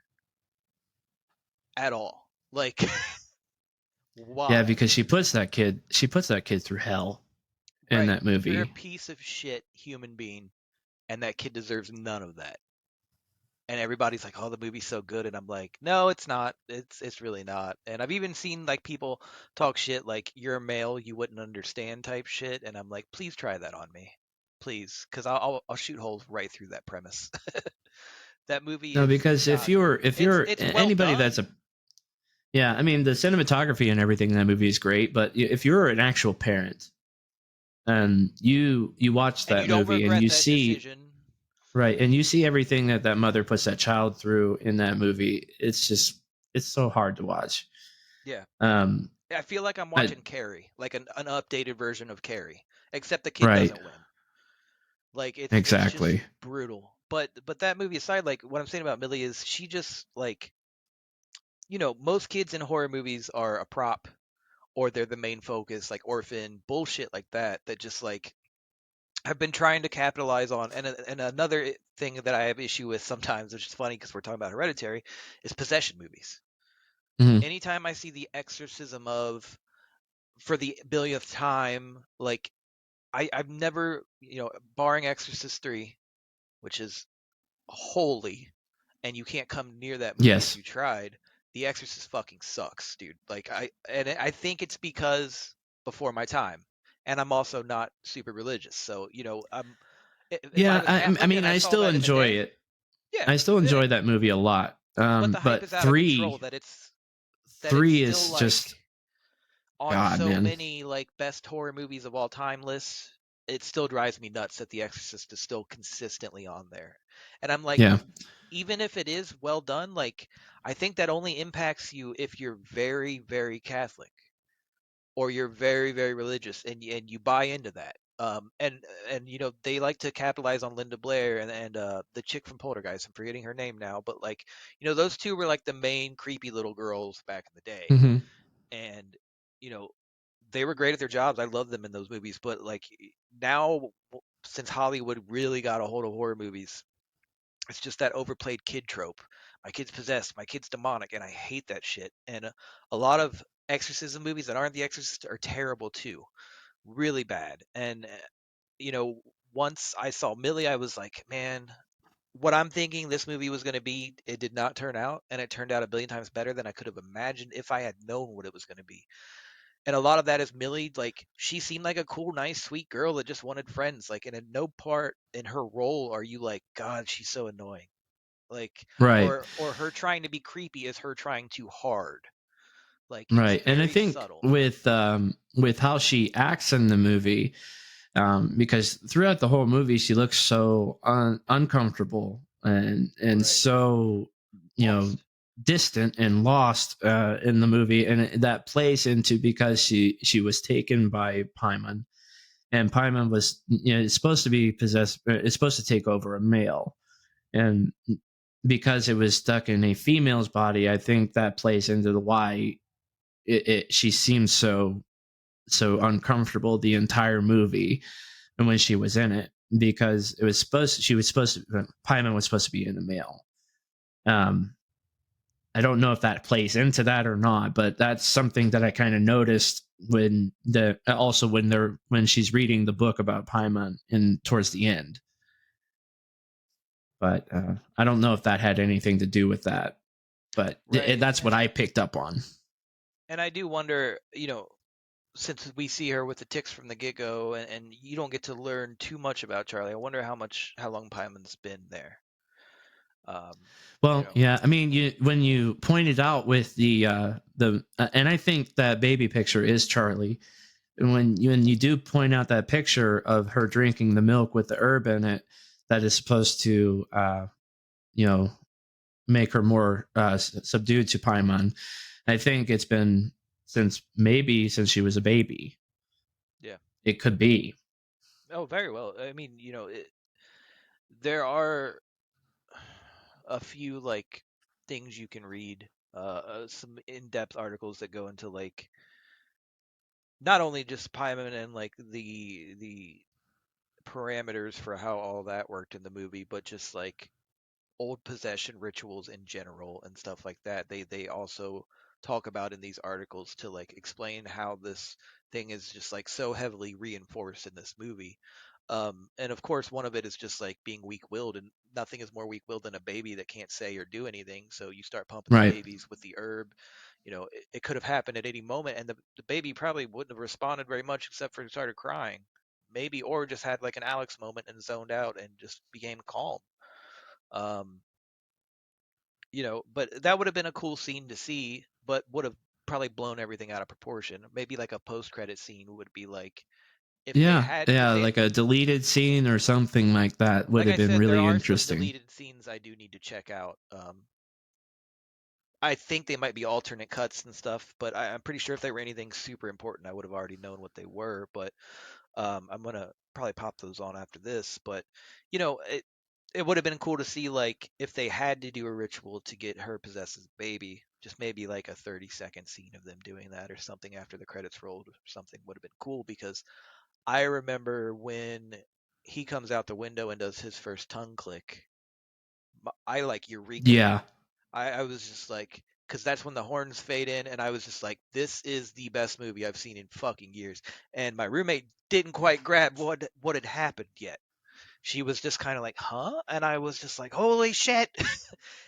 at all? Like, Yeah, why? because she puts that kid through hell in Right. that You're a movie. piece of shit human being, and that kid deserves none of that. And everybody's like, "Oh, the movie's so good," and I'm like, "No, it's not. It's really not." And I've even seen like people talk shit like, "You're a male, you wouldn't understand" type shit, and I'm like, "Please try that on me, please, because I'll shoot holes right through that premise." That movie No, is because not good. if It's you're it's well anybody that's done, a yeah, I mean the cinematography and everything in that movie is great, but if you're an actual parent and you watch and you that don't movie and regret you that see decision. right and you see everything that that mother puts that child through in that movie, it's so hard to watch. Yeah, Um, I feel like I'm I, watching Carrie, like an updated version of Carrie, except the kid right, doesn't win. Like it's just exactly. brutal. But that movie aside, like what I'm saying about Millie is she just like most kids in horror movies are a prop or they're the main focus, like orphan bullshit like that. That just like have been trying to capitalize on. And another thing that I have issue with sometimes, which is funny because we're talking about Hereditary, is possession movies. Hmm. Anytime I see the exorcism of for the billionth time, like I've never, barring Exorcist 3, which is holy, and you can't come near that movie if Yes. you tried. The Exorcist fucking sucks, dude. Like I think it's because before my time, and I'm also not super religious. So if I Yeah, was I Catholic mean and I I saw still that in the enjoy day, it. yeah, I still eh, enjoy that movie a lot. but the hype But is out of control that it's three still is just like on God, so man. many like best horror movies of all time lists. It still drives me nuts that The Exorcist is still consistently on there. And I'm like, Yeah. even if it is well done, like I think that only impacts you if you're very, very Catholic or you're very, very religious and you buy into that. And they like to capitalize on Linda Blair and the chick from Poltergeist. I'm forgetting her name now, but like those two were like the main creepy little girls back in the day, Hmm. and you know they were great at their jobs. I love them in those movies, but like now since Hollywood really got a hold of horror movies, it's just that overplayed kid trope. My kid's possessed, my kid's demonic, and I hate that shit. And a lot of exorcism movies that aren't The Exorcist are terrible too, really bad. And you know, once I saw Millie, I was like, man, what I'm thinking this movie was going to be, it did not turn out, and it turned out a billion times better than I could have imagined if I had known what it was going to be. And a lot of that is Millie, like she seemed like a cool, nice, sweet girl that just wanted friends. Like, and in no part in her role are you like, God, she's so annoying. Like, Right. or her trying to be creepy is her trying too hard. Like, it's Right. And I very think subtle. with how she acts in the movie, because throughout the whole movie she looks so uncomfortable and Right. so you know Lost. distant and lost in the movie, and that plays into because she was taken by Paimon, and Paimon was it's supposed to be possessed, it's supposed to take over a male, and because it was stuck in a female's body, I think that plays into the why she seems so uncomfortable the entire movie and when she was in it, because she was supposed to Paimon was supposed to be in the male. um I don't know if that plays into that or not, but that's something that I kind of noticed when the also when she's reading the book about Paimon in towards the end. But I don't know if that had anything to do with that, but Right. that's what I picked up on. And I do wonder, since we see her with the ticks from the get go, and you don't get to learn too much about Charlie, I wonder how long Paimon's been there. Um, you Well, know, yeah. I mean, you when you pointed out with and I think that baby picture is Charlie. And when you do point out that picture of her drinking the milk with the herb in it, that is supposed to you know make her more subdued to Paimon. I think it's been since she was a baby. yeah. It could be. Oh, very well. I mean, there are a few like things you can read, some in-depth articles that go into like not only just Paimon and like the parameters for how all that worked in the movie, but just like old possession rituals in general and stuff like that. They also talk about in these articles to like explain how this thing is just like so heavily reinforced in this movie. And of course, one of it is just like being weak-willed, and nothing is more weak-willed than a baby that can't say or do anything. So you start pumping the Right. babies with the herb. It could have happened at any moment, and the baby probably wouldn't have responded very much except for started crying, maybe, or just had like an Alex moment and zoned out and just became calm. Um, but that would have been a cool scene to see, but would have probably blown everything out of proportion. Maybe like a post-credit scene would be like Yeah, yeah, like a deleted scene or something like that would like have I been said, there really are some interesting. deleted scenes I do need to check out. I think they might be alternate cuts and stuff, but I'm pretty sure if they were anything super important, I would have already known what they were. But I'm gonna probably pop those on after this. But it would have been cool to see like if they had to do a ritual to get her possessed as a baby, just maybe like a 30-second scene of them doing that or something after the credits rolled or something would have been cool because I remember when he comes out the window and does his first tongue click. I like Eureka. Yeah. I was just like, because that's when the horns fade in, and I was just like, this is the best movie I've seen in fucking years. And my roommate didn't quite grab what had happened yet. She was just kind of like, huh? And I was just like, holy shit.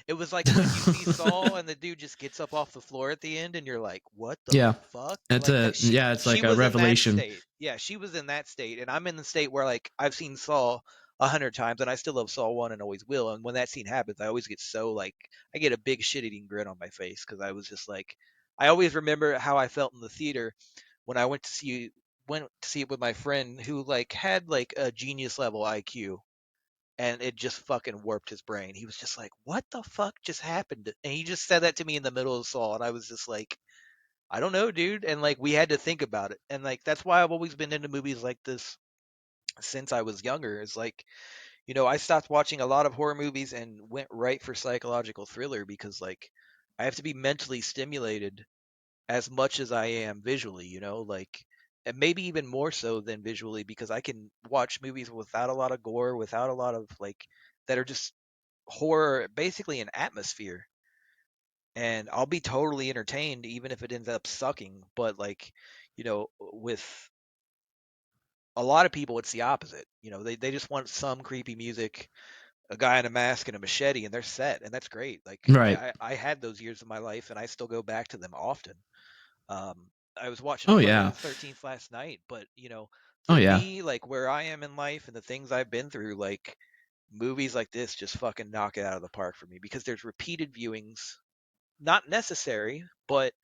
It was like when you see Saul and the dude just gets up off the floor at the end and you're like, what the Yeah. fuck? It's Like a that she yeah, it's she like a was in that revelation. state. Yeah, she was in that state. And I'm in the state where like I've seen Saul 100 times and I still love Saul 1 and always will. And when that scene happens, I always get so like I get a big shit eating grin on my face because I was just like I always remember how I felt in the theater when I went to see it with my friend who like had like a genius level IQ and it just fucking warped his brain. He was just like, "What the fuck just happened?" And he just said that to me in the middle of Saul, and I was just like, "I don't know, dude." And like we had to think about it, and like that's why I've always been into movies like this since I was younger. Is like, I stopped watching a lot of horror movies and went right for psychological thriller because like I have to be mentally stimulated as much as I am visually, like and maybe even more so than visually because I can watch movies without a lot of gore, without a lot of like that are just horror, basically an atmosphere, and I'll be totally entertained even if it ends up sucking. But like, with a lot of people, it's the opposite. They just want some creepy music, a guy in a mask and a machete, and they're set, and that's great. Like Right. I had those years of my life, and I still go back to them often. I was watching Oh Friday yeah. the 13th last night, but Oh for yeah. me, like where I am in life and the things I've been through, like movies like this just fucking knock it out of the park for me because there's repeated viewings, not necessary, but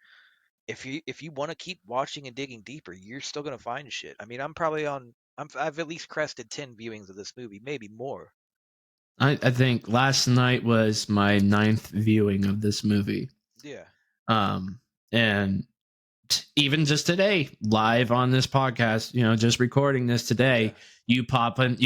if you want to keep watching and digging deeper, you're still gonna find shit. I mean, I've at least crested 10 viewings of this movie, maybe more. I think last night was my ninth viewing of this movie. Yeah, Um and even just today, live on this podcast, just recording this yeah. today, you pop in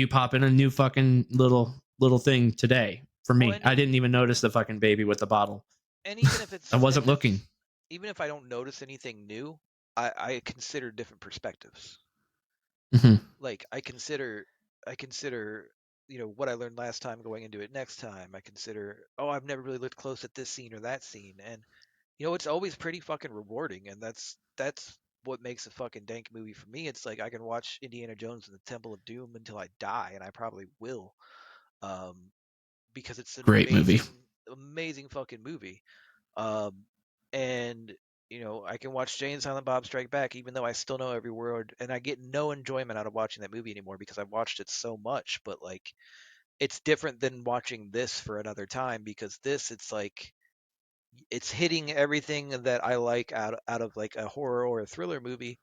a new fucking little thing today for Well, me. I didn't even notice the fucking baby with the bottle. and even if I it's wasn't if looking. it's even if I don't notice anything new, I consider different perspectives. Mhm. Like I consider what I learned last time going into it next time. I consider, oh, I've never really looked close at this scene or that scene, and it's always pretty fucking rewarding, and that's what makes a fucking dank movie for me. It's like I can watch Indiana Jones and the Temple of Doom until I die, and I probably will, um, because it's an Great movie. amazing, amazing fucking movie. Um, and I can watch Jay and Silent Bob Strike Back, even though I still know every word, and I get no enjoyment out of watching that movie anymore because I've watched it so much. But like, it's different than watching this for another time, because this, it's like it's hitting everything that I like out of like a horror or a thriller movie.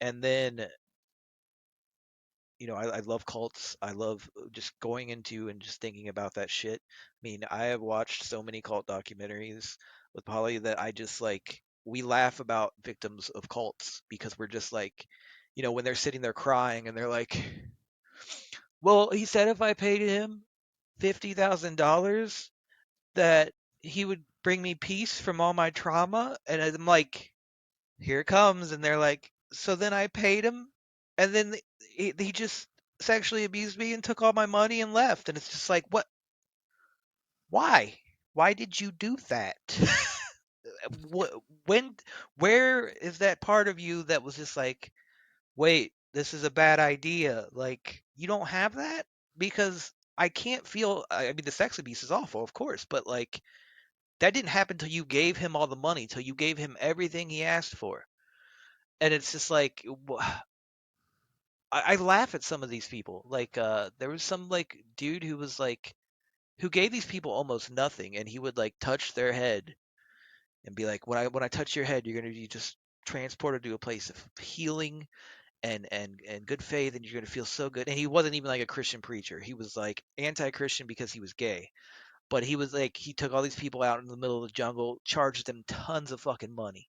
And then, I love cults. I love just going into and just thinking about that shit. I mean, I have watched so many cult documentaries with Polly that I just like, we laugh about victims of cults because we're just like, when they're sitting there crying and they're like, well, he said if I paid him $50,000 that he would bring me peace from all my trauma. And I'm like, here it comes. And they're like, so then I paid him, and then he just sexually abused me and took all my money and left. And it's just like, what? Why? Why did you do that? When? Where is that part of you that was just like, wait, this is a bad idea? Like, you don't have that? Because I can't feel. I mean, the sex abuse is awful, of course, but like, that didn't happen till you gave him all the money, till you gave him everything he asked for. And it's just like, I laugh at some of these people. Like, there was some like dude who was like, who gave these people almost nothing, and he would like touch their head and be like, when I touch your head, you're gonna be just transported to a place of healing and good faith, and you're gonna feel so good. And he wasn't even like a Christian preacher. He was like anti-Christian because he was gay. But he was like, he took all these people out in the middle of the jungle, charged them tons of fucking money.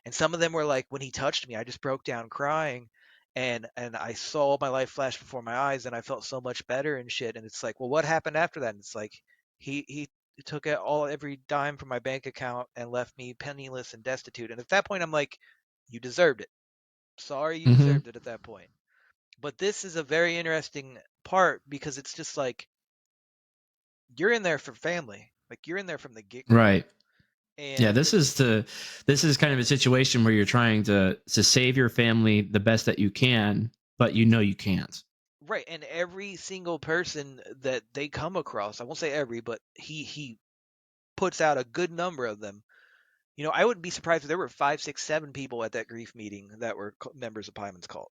And some of them were like, when he touched me, I just broke down crying, and I saw my life flash before my eyes, and I felt so much better and shit. And it's like, well, what happened after that? And it's like, he took every dime from my bank account and left me penniless and destitute. And at that point, I'm like, you deserved it. Sorry, you Mm-hmm. deserved it at that point. But this is a very interesting part because it's just like, you're in there for family. Like, you're in there from the get go. Right. Yeah, And this is kind of a situation where you're trying to save your family the best that you can, but you know you can't. right, and every single person that they come across, I won't say every, but he puts out a good number of them. I wouldn't be surprised if there were 5, 6, 7 people at that grief meeting that were members of Pyman's cult.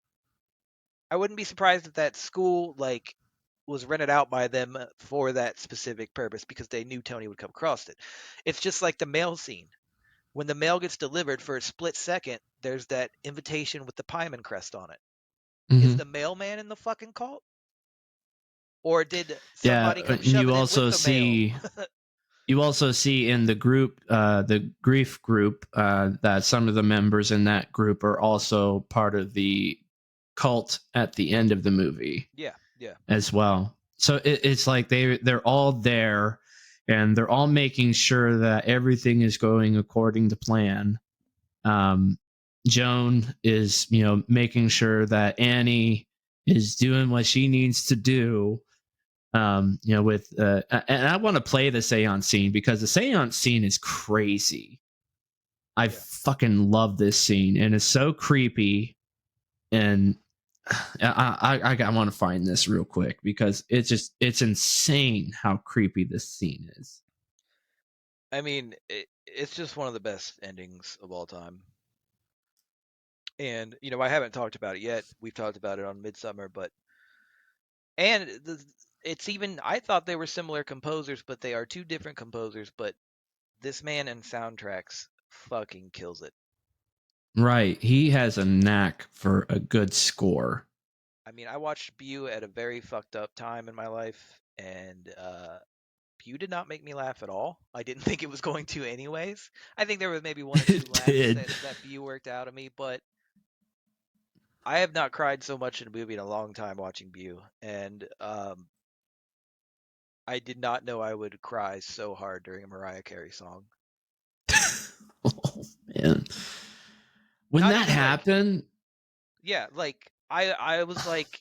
I wouldn't be surprised if that school like was rented out by them for that specific purpose because they knew Tony would come across it. It's just like the mail scene. When the mail gets delivered, for a split second, there's that invitation with the Pyman crest on it. Is Mm-hmm. the mailman in the fucking cult? Or did Yeah, somebody come and shoving in with the mail? you also see in the group, the grief group, that some of the members in that group are also part of the cult at the end of the movie Yeah, yeah, as well. So it's like they're all there, and they're all making sure that everything is going according to plan. Um, Joan is, making sure that Annie is doing what she needs to do. With and I want to play the seance scene because the seance scene is crazy. I yeah. fucking love this scene, and it's so creepy. And I want to find this real quick because it's insane how creepy this scene is. I mean, it's just one of the best endings of all time. And I haven't talked about it yet. We've talked about it on Midsummer, but and it's even, I thought they were similar composers, but they are two different composers. But this man and soundtracks fucking kills it. Right, he has a knack for a good score. I mean, I watched Bew at a very fucked up time in my life, and Pew did not make me laugh at all. I didn't think it was going to anyways. I think there was maybe one or two It laughs did. that Pew worked out of me, but I have not cried so much in a movie in a long time watching Pew, and I did not know I would cry so hard during a Mariah Carey song. Oh man, when Not that even like, happened, yeah, like I was like,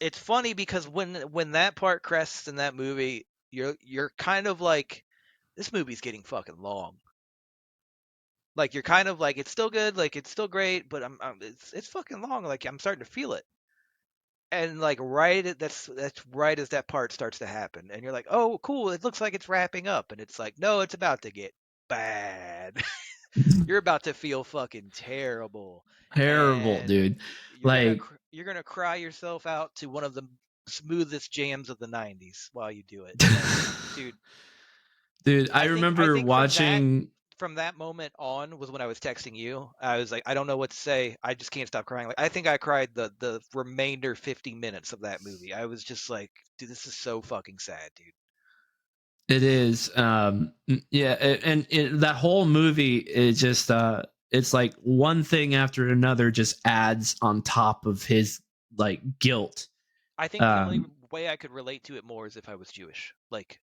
it's funny because when that part crests in that movie, you're kind of like, this movie's getting fucking long. Like, you're kind of like, it's still good, like it's still great, but it's fucking long. Like, I'm starting to feel it. And like, that's right as that part starts to happen, and you're like, oh, cool, it looks like it's wrapping up, and it's like, no, it's about to get bad. You're about to feel fucking terrible, terrible, and dude. Like, you're gonna cry yourself out to one of the smoothest jams of the '90s while you do it. Like, dude, Dude, I I remember think watching. from that moment on was when I was texting you. I was like, I don't know what to say. I just can't stop crying. Like, I think I cried the remainder 50 minutes of that movie. I was just like, dude, this is so fucking sad, dude. It is, yeah, that whole movie is just, it's like one thing after another just adds on top of his like guilt. I think the only Um, way I could relate to it more is if I was Jewish. Like,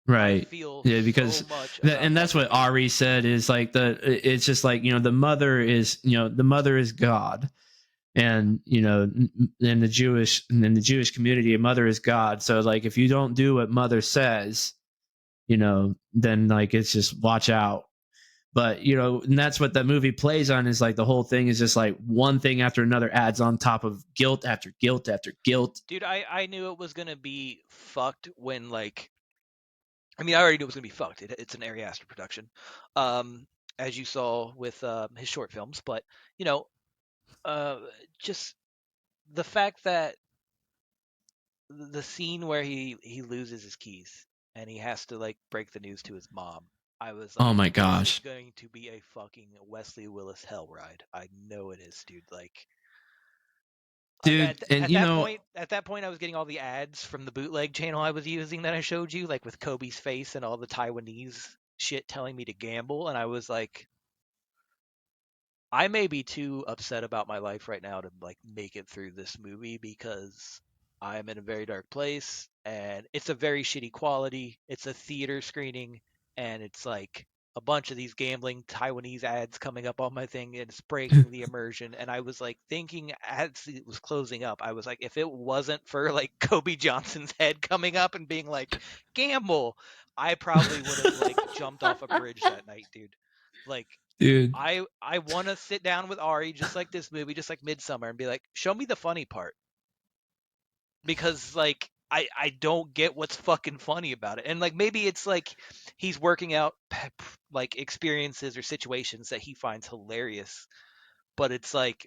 I right. feel Yeah, so because much and about that's fucking what Jewish Ari people. said is like it's just like, the mother is, the mother is God. Yeah. And in the Jewish community, a mother is God. So like if you don't do what mother says, then like it's just watch out. But and that's what that movie plays on, is like the whole thing is just like one thing after another adds on top of guilt after guilt after guilt. Dude, I knew it was gonna be fucked when, like, I mean, I already knew it was gonna be fucked. It's an Ari Aster production, um, as you saw with his short films. But you know, uh, just the fact that the scene where he loses his keys and he has to like break the news to his mom. I was Oh like, my this is gosh, going to be a fucking Wesley Willis hell ride. I know it is, dude. Like dude. And at that point, I was getting all the ads from the bootleg channel I was using that I showed you, like with Kobe's face and all the Taiwanese shit telling me to gamble, and I was like, I may be too upset about my life right now to like make it through this movie because I'm in a very dark place and it's a very shitty quality. It's a theater screening and it's like a bunch of these gambling Taiwanese ads coming up on my thing and it's breaking the immersion. And I was like thinking as it was closing up, I was like, if it wasn't for like Kobe Johnson's head coming up and being like, gamble, I probably would have like jumped off a bridge that night, dude. Like dude, I want to sit down with Ari just like this movie, just like Midsummer, and be like, show me the funny part because like I don't get what's fucking funny about it, and like maybe it's like he's working out like experiences or situations that he finds hilarious. But it's like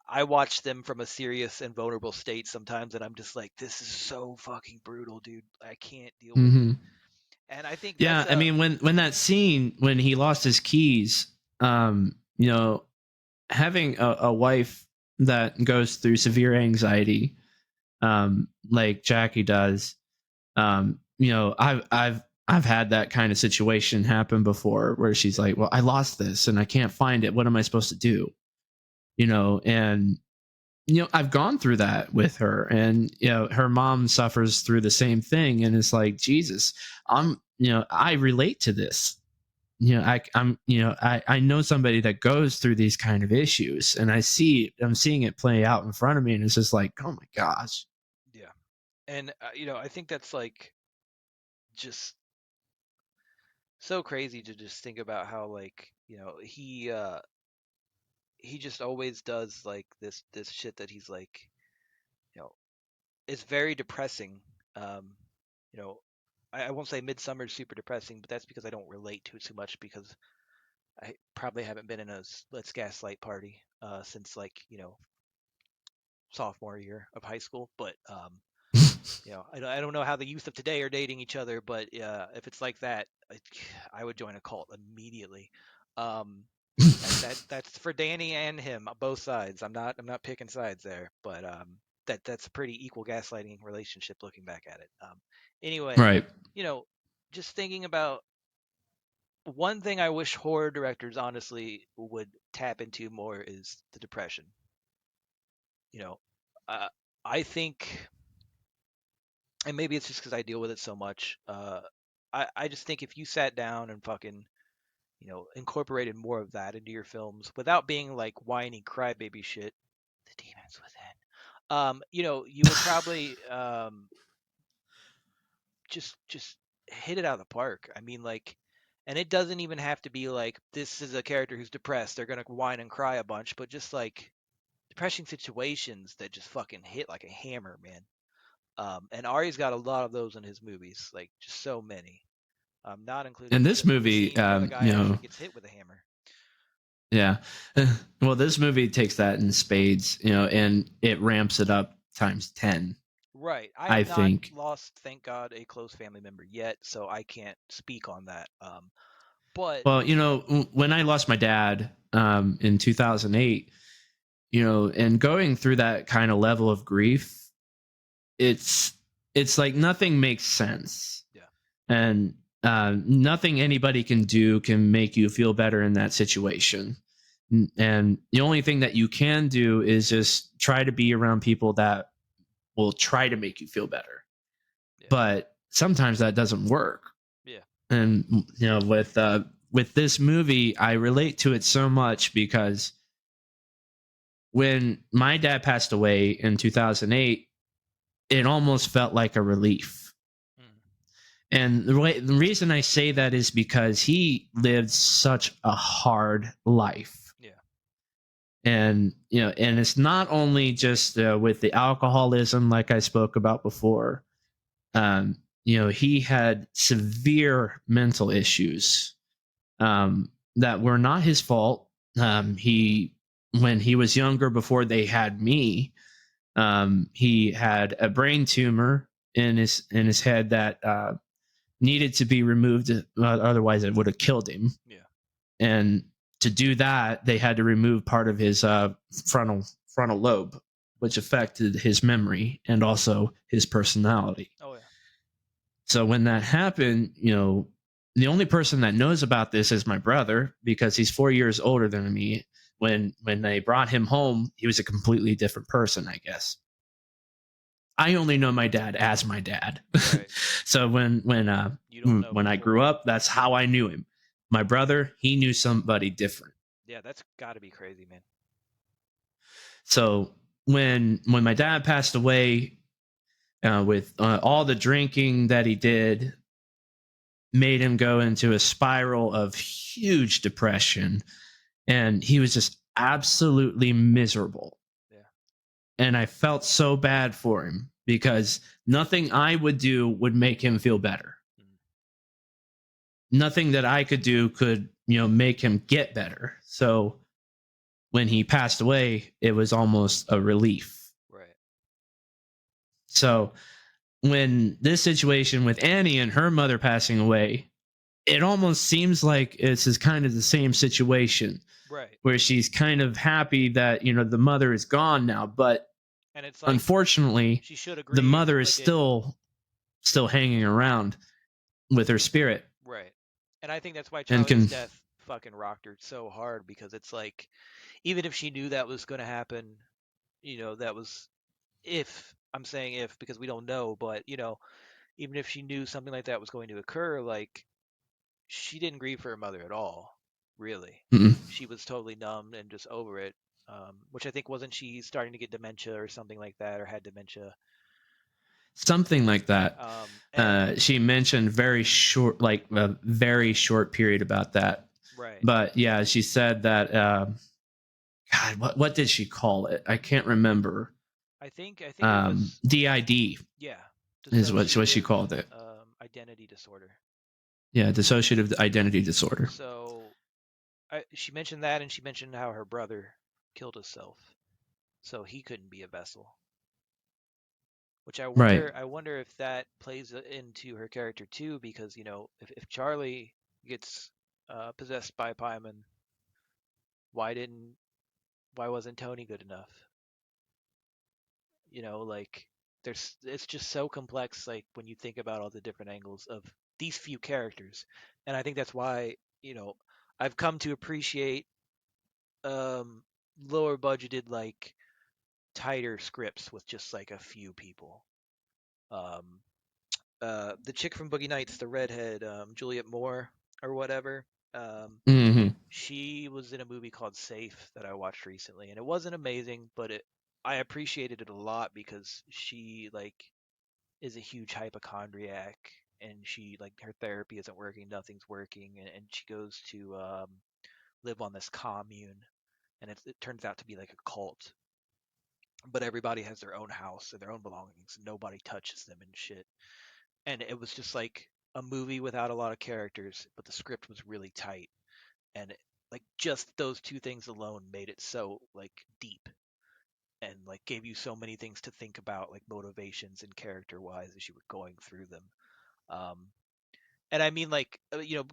I watch them from a serious and vulnerable state sometimes, and I'm just like, this is so fucking brutal, dude. I can't deal with it. mm-hmm. And I think that's Yeah, I a mean when that scene when he lost his keys, having a wife that goes through severe anxiety, like Jackie does, I've had that kind of situation happen before where she's like, well, I lost this and I can't find it. What am I supposed to do? And I've gone through that with her, and her mom suffers through the same thing, and it's like, Jesus, I relate to this. I know somebody that goes through these kind of issues, and I'm seeing it play out in front of me, and it's just like, oh my gosh. yeah. And I think that's like just so crazy to just think about how like he just always does like this shit that he's like you know it's very depressing. um you know I won't say Midsummer is super depressing, but that's because I don't relate to it too much because I probably haven't been in a Let's Gaslight party since like sophomore year of high school. But I don't know how the youth of today are dating each other, but if it's like that, I would join a cult immediately. Um, that's for Danny and him, both sides. I'm not picking sides there, but that's a pretty equal gaslighting relationship looking back at it. Anyway, Right. you know, just thinking about one thing I wish horror directors honestly would tap into more is the depression. You know, uh, I think, and maybe it's just because I deal with it so much. I just think if you sat down and fucking incorporated more of that into your films without being like whiny crybaby shit, the demons within. You would probably just hit it out of the park. I mean, like, and it doesn't even have to be like this is a character who's depressed. They're gonna whine and cry a bunch, but just like depressing situations that just fucking hit like a hammer, man. And Ari's got a lot of those in his movies, like just so many. Not including In this the movie, scene where the guy actually gets hit with a hammer. yeah. Well, this movie takes that in spades, and it ramps it up times 10. Right. I I have not think. lost, thank God, a close family member yet, so I can't speak on that. But Well, when I lost my dad in 2008, and going through that kind of level of grief, it's it's like nothing makes sense, yeah, and nothing anybody can do can make you feel better in that situation. And the only thing that you can do is just try to be around people that will try to make you feel better. yeah, But sometimes that doesn't work. yeah, And with this movie, I relate to it so much because when my dad passed away in 2008, it almost felt like a relief. mm, And the reason I say that is because he lived such a hard life. yeah, And and it's not only just with the alcoholism like I spoke about before. He had severe mental issues that were not his fault. He When he was younger, before they had me, he had a brain tumor in his head that needed to be removed. Otherwise, it would have killed him. yeah. And to do that, they had to remove part of his frontal lobe, which affected his memory and also his personality. Oh yeah. So when that happened, the only person that knows about this is my brother because he's 4 years older than me. When they brought him home, he was a completely different person, I guess. I only know my dad as my dad. Right. So You don't know when I before. grew up, that's how I knew him. My brother, he knew somebody different. Yeah, that's got to be crazy, man. So when my dad passed away, with all the drinking that he did, made him go into a spiral of huge depression, and he was just absolutely miserable. Yeah. And I felt so bad for him because nothing I would do would make him feel better. Mm, Nothing that I could do could, make him get better. So when he passed away, it was almost a relief. right. So when this situation with Annie and her mother passing away, it almost seems like it's is kind of the same situation Right. where she's kind of happy that the mother is gone now, but And it's like unfortunately she should have the grieved, mother is but didn't. still hanging around with her spirit Right. And I think that's why and Charlie's can. death fucking rocked her so hard because it's like even if she knew that was going to happen, that was if I'm saying if because we don't know, but even if she knew something like that was going to occur, like she didn't grieve for her mother at all, really. Mm-mm. She was totally numb and just over it. Which I think wasn't she starting to get dementia or something like that, or had dementia. Something like that. And She mentioned very short, like a very short period about that. right, But yeah, she said that. God, what did she call it? I can't remember. I think it was DID yeah, is what she dissociative called it. identity disorder. Yeah, dissociative identity disorder. So she mentioned that, and she mentioned how her brother killed himself, so he couldn't be a vessel. Which I Right. wonder, I wonder if that plays into her character too, because if Charlie gets possessed by Pyman, why didn't, why wasn't Tony good enough? Like it's just so complex. Like when you think about all the different angles of these few characters, and I think that's why I've come to appreciate um lower budgeted like tighter scripts with just like a few people. Um, the chick from Boogie Nights, the redhead, Juliet Moore or whatever. Um, Hmm. she was in a movie called Safe that I watched recently, and it wasn't amazing, but I appreciated it a lot because she like is a huge hypochondriac, and she like her therapy isn't working, nothing's working, and she goes to live on this commune, and it turns out to be like a cult, but everybody has their own house and their own belongings, and nobody touches them and shit. And it was just like a movie without a lot of characters, but the script was really tight, and like just those two things alone made it so like deep. and like gave you so many things to think about, like motivations and character wise as you were going through them. Um, and I mean, like,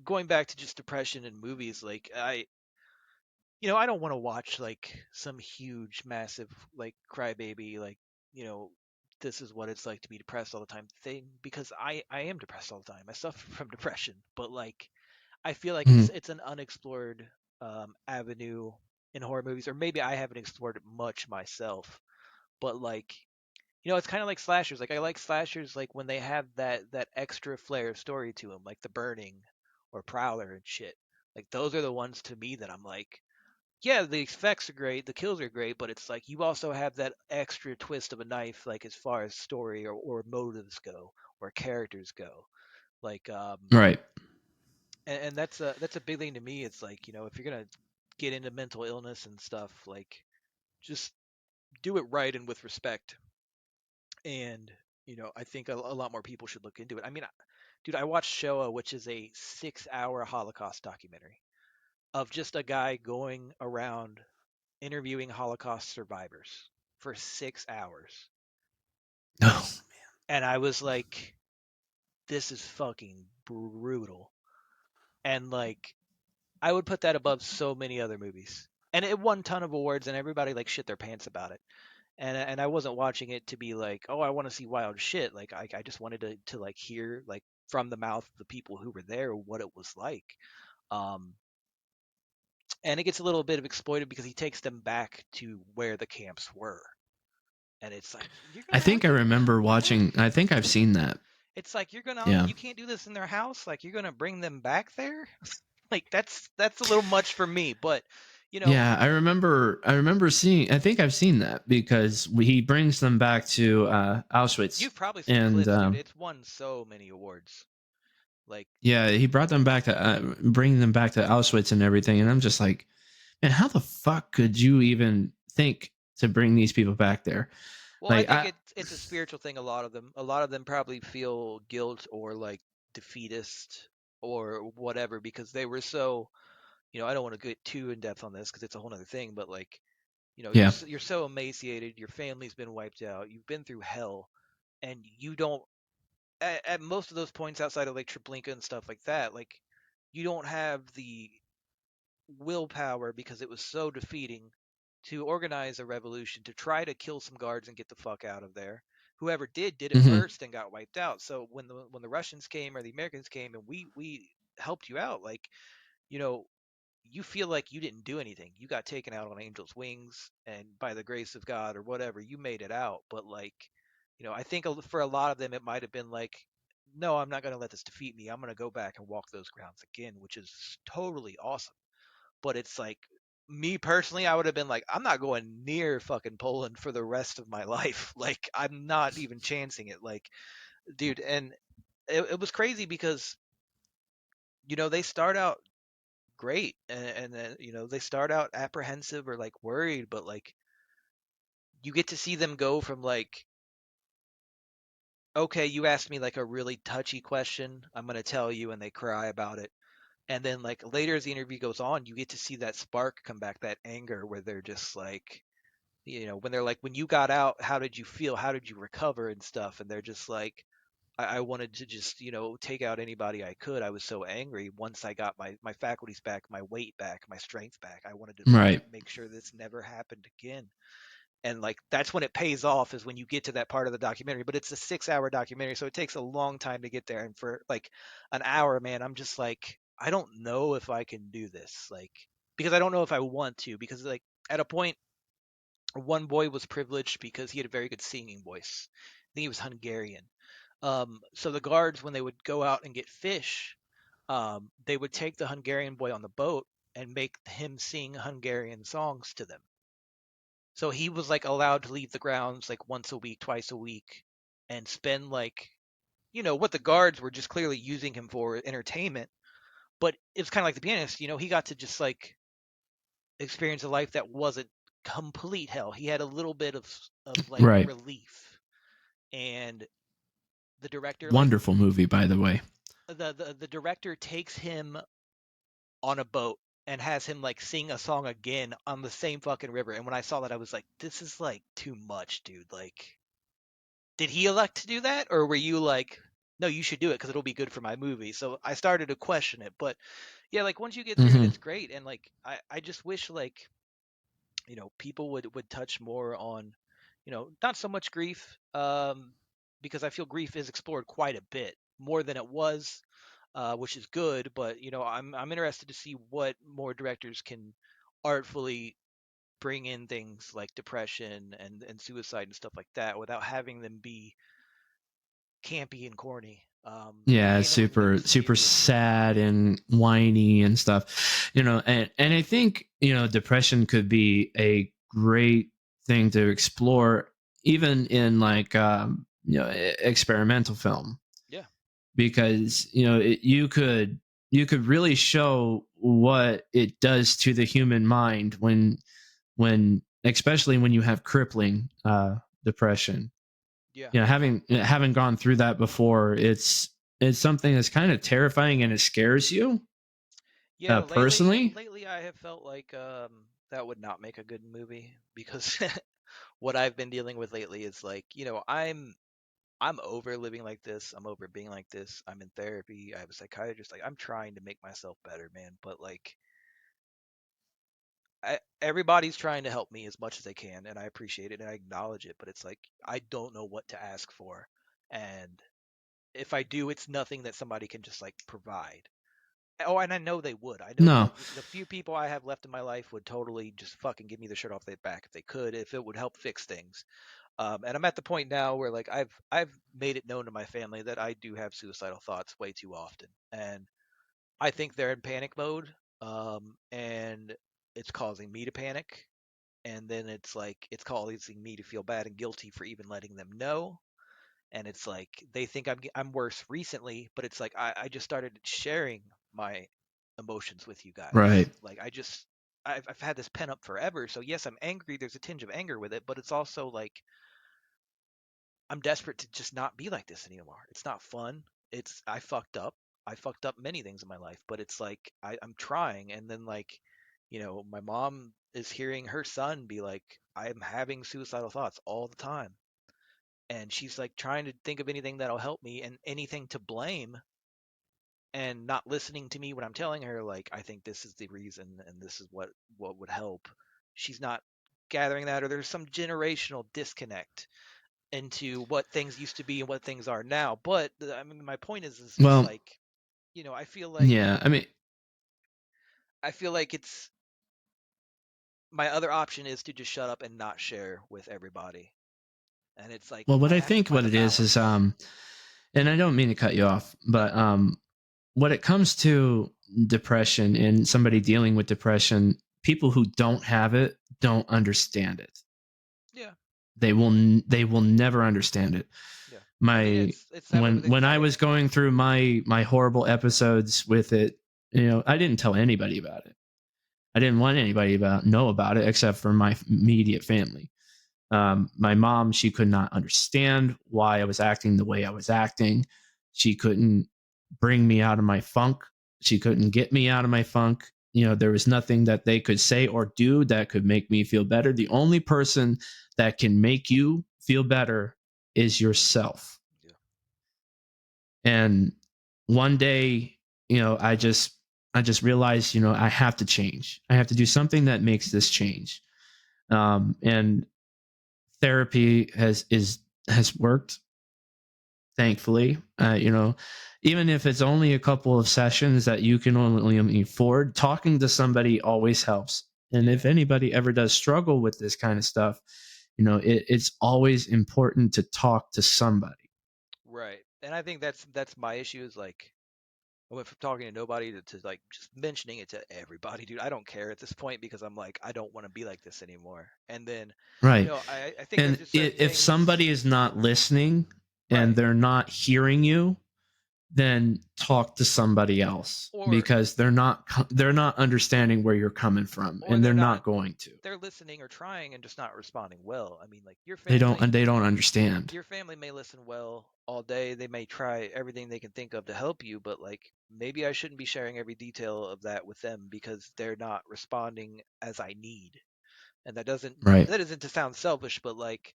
going back to just depression in movies, like I don't want to watch like some huge, massive, like crybaby, like, you know, this is what it's like to be depressed all the time thing, because I am depressed all the time. I suffer from depression, but like I feel like Mhm. it's an unexplored avenue in horror movies, or maybe I haven't explored it much myself. But like, it's kind of like slashers. Like I like slashers like when they have that extra flair of story to them, like The Burning or Prowler and shit. Like those are the ones to me that I'm like, yeah, the effects are great, the kills are great, but it's like you also have that extra twist of a knife, like as far as story or motives go, or characters go. Like, Right. and that's a big thing to me. It's like, if you're gonna get into mental illness and stuff, like just do it right and with respect. And I think a lot more people should look into it. I mean, dude, I watched Shoah, which is a 6-hour Holocaust documentary of just a guy going around interviewing Holocaust survivors for 6 hours. No. And I was like, this is fucking brutal. And like, I would put that above so many other movies. And it won a ton of awards, and everybody like shit their pants about it. And I wasn't watching it to be like, oh, I want to see wild shit. Like I just wanted to like hear like from the mouth of the people who were there what it was like. Um, and it gets a little bit of exploited because he takes them back to where the camps were, and it's like you're I gonna have think I to remember what? watching. I think I've seen that. It's like Yeah. you can't do this in their house. Like you're gonna bring them back there. Like that's a little much for me, but you know, Yeah, I remember. I remember seeing. I think I've seen that because he brings them back to Auschwitz, you've probably seen and clips, dude. It's won so many awards. Like, yeah, he brought them back to bringing them back to Auschwitz and everything. And I'm just like, man, how the fuck could you even think to bring these people back there? well, I Like, think it's a spiritual thing. A lot of them probably feel guilt or like defeatist or whatever because they were so. I don't want to get too in depth on this because it's a whole other thing, but like, yeah, you're so emaciated, your family's been wiped out, you've been through hell, and you don't at most of those points outside of like Treblinka and stuff like that, like you don't have the willpower because it was so defeating to organize a revolution to try to kill some guards and get the fuck out of there. Whoever did it hmm first and got wiped out. So when the Russians came or the Americans came and we helped you out, like, you know, you feel like you didn't do anything. You got taken out on angel's wings, and by the grace of God or whatever, you made it out. But like, I think for a lot of them, it might have been like, no, I'm not going to let this defeat me. I'm going to go back and walk those grounds again, which is totally awesome. But it's like, me personally, I would have been like, I'm not going near fucking Poland for the rest of my life. Like, I'm not even chancing it. Like, dude, and it was crazy because, they start out great, and then they start out apprehensive or like worried, but like you get to see them go from like, okay, you asked me like a really touchy question, I'm going to tell you, and they cry about it. And then like later as the interview goes on, you get to see that spark come back, that anger, where they're just like, when they're like, when you got out, how did you feel, how did you recover and stuff, and they're just like, I wanted to just, take out anybody I could. I was so angry. Once I got my faculties back, my weight back, my strength back, I wanted to right. make sure this never happened again. And like that's when it pays off, is when you get to that part of the documentary. But it's a 6-hour documentary, so it takes a long time to get there. And for like an hour, man, I'm just like, I don't know if I can do this. Like, because I don't know if I want to. Because like at a point, one boy was privileged because he had a very good singing voice. I think he was Hungarian. So the guards, when they would go out and get fish, they would take the Hungarian boy on the boat and make him sing Hungarian songs to them. So he was like allowed to leave the grounds like once a week, twice a week, and spend like, what the guards were just clearly using him for entertainment. But it was kind of like the pianist, he got to just like experience a life that wasn't complete hell. He had a little bit of like Right. relief. And the director like Wonderful movie, by the way. the director takes him on a boat and has him like sing a song again on the same fucking river. And when I saw that, I was like, this is like too much, dude. Like, did he elect to do that, or were you like, no, you should do it because it'll be good for my movie? So I started to question it, but yeah, like once you get through it, Hmm. it's great. And like I just wish like people would touch more on not so much grief, because I feel grief is explored quite a bit more than it was, which is good. But I'm interested to see what more directors can artfully bring in things like depression and suicide and stuff like that without having them be campy and corny. And Yeah, handling super things super seriously. sad and whiny and stuff. And I think, depression could be a great thing to explore even in like experimental film, Yeah, because you could really show what it does to the human mind when especially when you have crippling depression. yeah, Having gone through that before, it's something that's kind of terrifying and it scares you, yeah. Lately, personally. lately, I have felt like that would not make a good movie because what I've been dealing with lately is like, I'm over living like this. I'm over being like this. I'm in therapy. I have a psychiatrist. Like I'm trying to make myself better, man. But like everybody's trying to help me as much as they can, and I appreciate it and I acknowledge it. But it's like I don't know what to ask for, and if I do, it's nothing that somebody can just like provide. Oh, and I know they would. I know No. the few people I have left in my life would totally just fucking give me the shirt off their back if they could, if it would help fix things. And I'm at the point now where like I've made it known to my family that I do have suicidal thoughts way too often, and I think they're in panic mode, and it's causing me to panic, and then it's like it's causing me to feel bad and guilty for even letting them know, and it's like they think I'm worse recently, but it's like I just started sharing my emotions with you guys. Right. Like I've had this pent up forever, so yes, I'm angry. There's a tinge of anger with it, but it's also like I'm desperate to just not be like this anymore. It's not fun. It's I fucked up. I fucked up many things in my life, but it's like I'm trying, and then like, my mom is hearing her son be like, I'm having suicidal thoughts all the time, and she's like trying to think of anything that'll help me and anything to blame, and not listening to me when I'm telling her like I think this is the reason and this is what would help. She's not gathering that, or there's some generational disconnect into what things used to be and what things are now. But I mean, my point is just Well, like, I feel like yeah. I mean, it's my other option is to just shut up and not share with everybody. And it's like well, what I I have to think what find a it is balance. and I don't mean to cut you off, but when it comes to depression and somebody dealing with depression, people who don't have it don't understand it. Yeah, They will never understand it. yeah. I mean, My it's that way when with when I was anxiety. going through my horrible episodes with it, I didn't tell anybody about it. I didn't want anybody know about it except for my immediate family. My mom, she could not understand why I was acting the way I was acting. She couldn't bring me out of my funk. She couldn't get me out of my funk. There was nothing that they could say or do that could make me feel better. The only person that can make you feel better is yourself. Yeah, And one day, I just realized, I have to change. I have to do something that makes this change. And therapy has worked, thankfully. Even if it's only a couple of sessions that you can only afford, talking to somebody always helps. And if yeah, anybody ever does struggle with this kind of stuff, it's always important to talk to somebody. right. And I think that's my issue is like I went from talking to nobody to like just mentioning it to everybody, dude. I don't care at this point because I'm like I don't want to be like this anymore. And then, Right. I think there's And just certain if things, somebody is not listening and right? they're not hearing you, then talk to somebody else, Or because they're not understanding where you're coming from, or and they're they're not not going to. they're listening or trying and just not responding well. I mean, like They don't understand. your family may listen well all day. They may try everything they can think of to help you, but like maybe I shouldn't be sharing every detail of that with them because they're not responding as I need. And Right. that isn't to sound selfish, but like,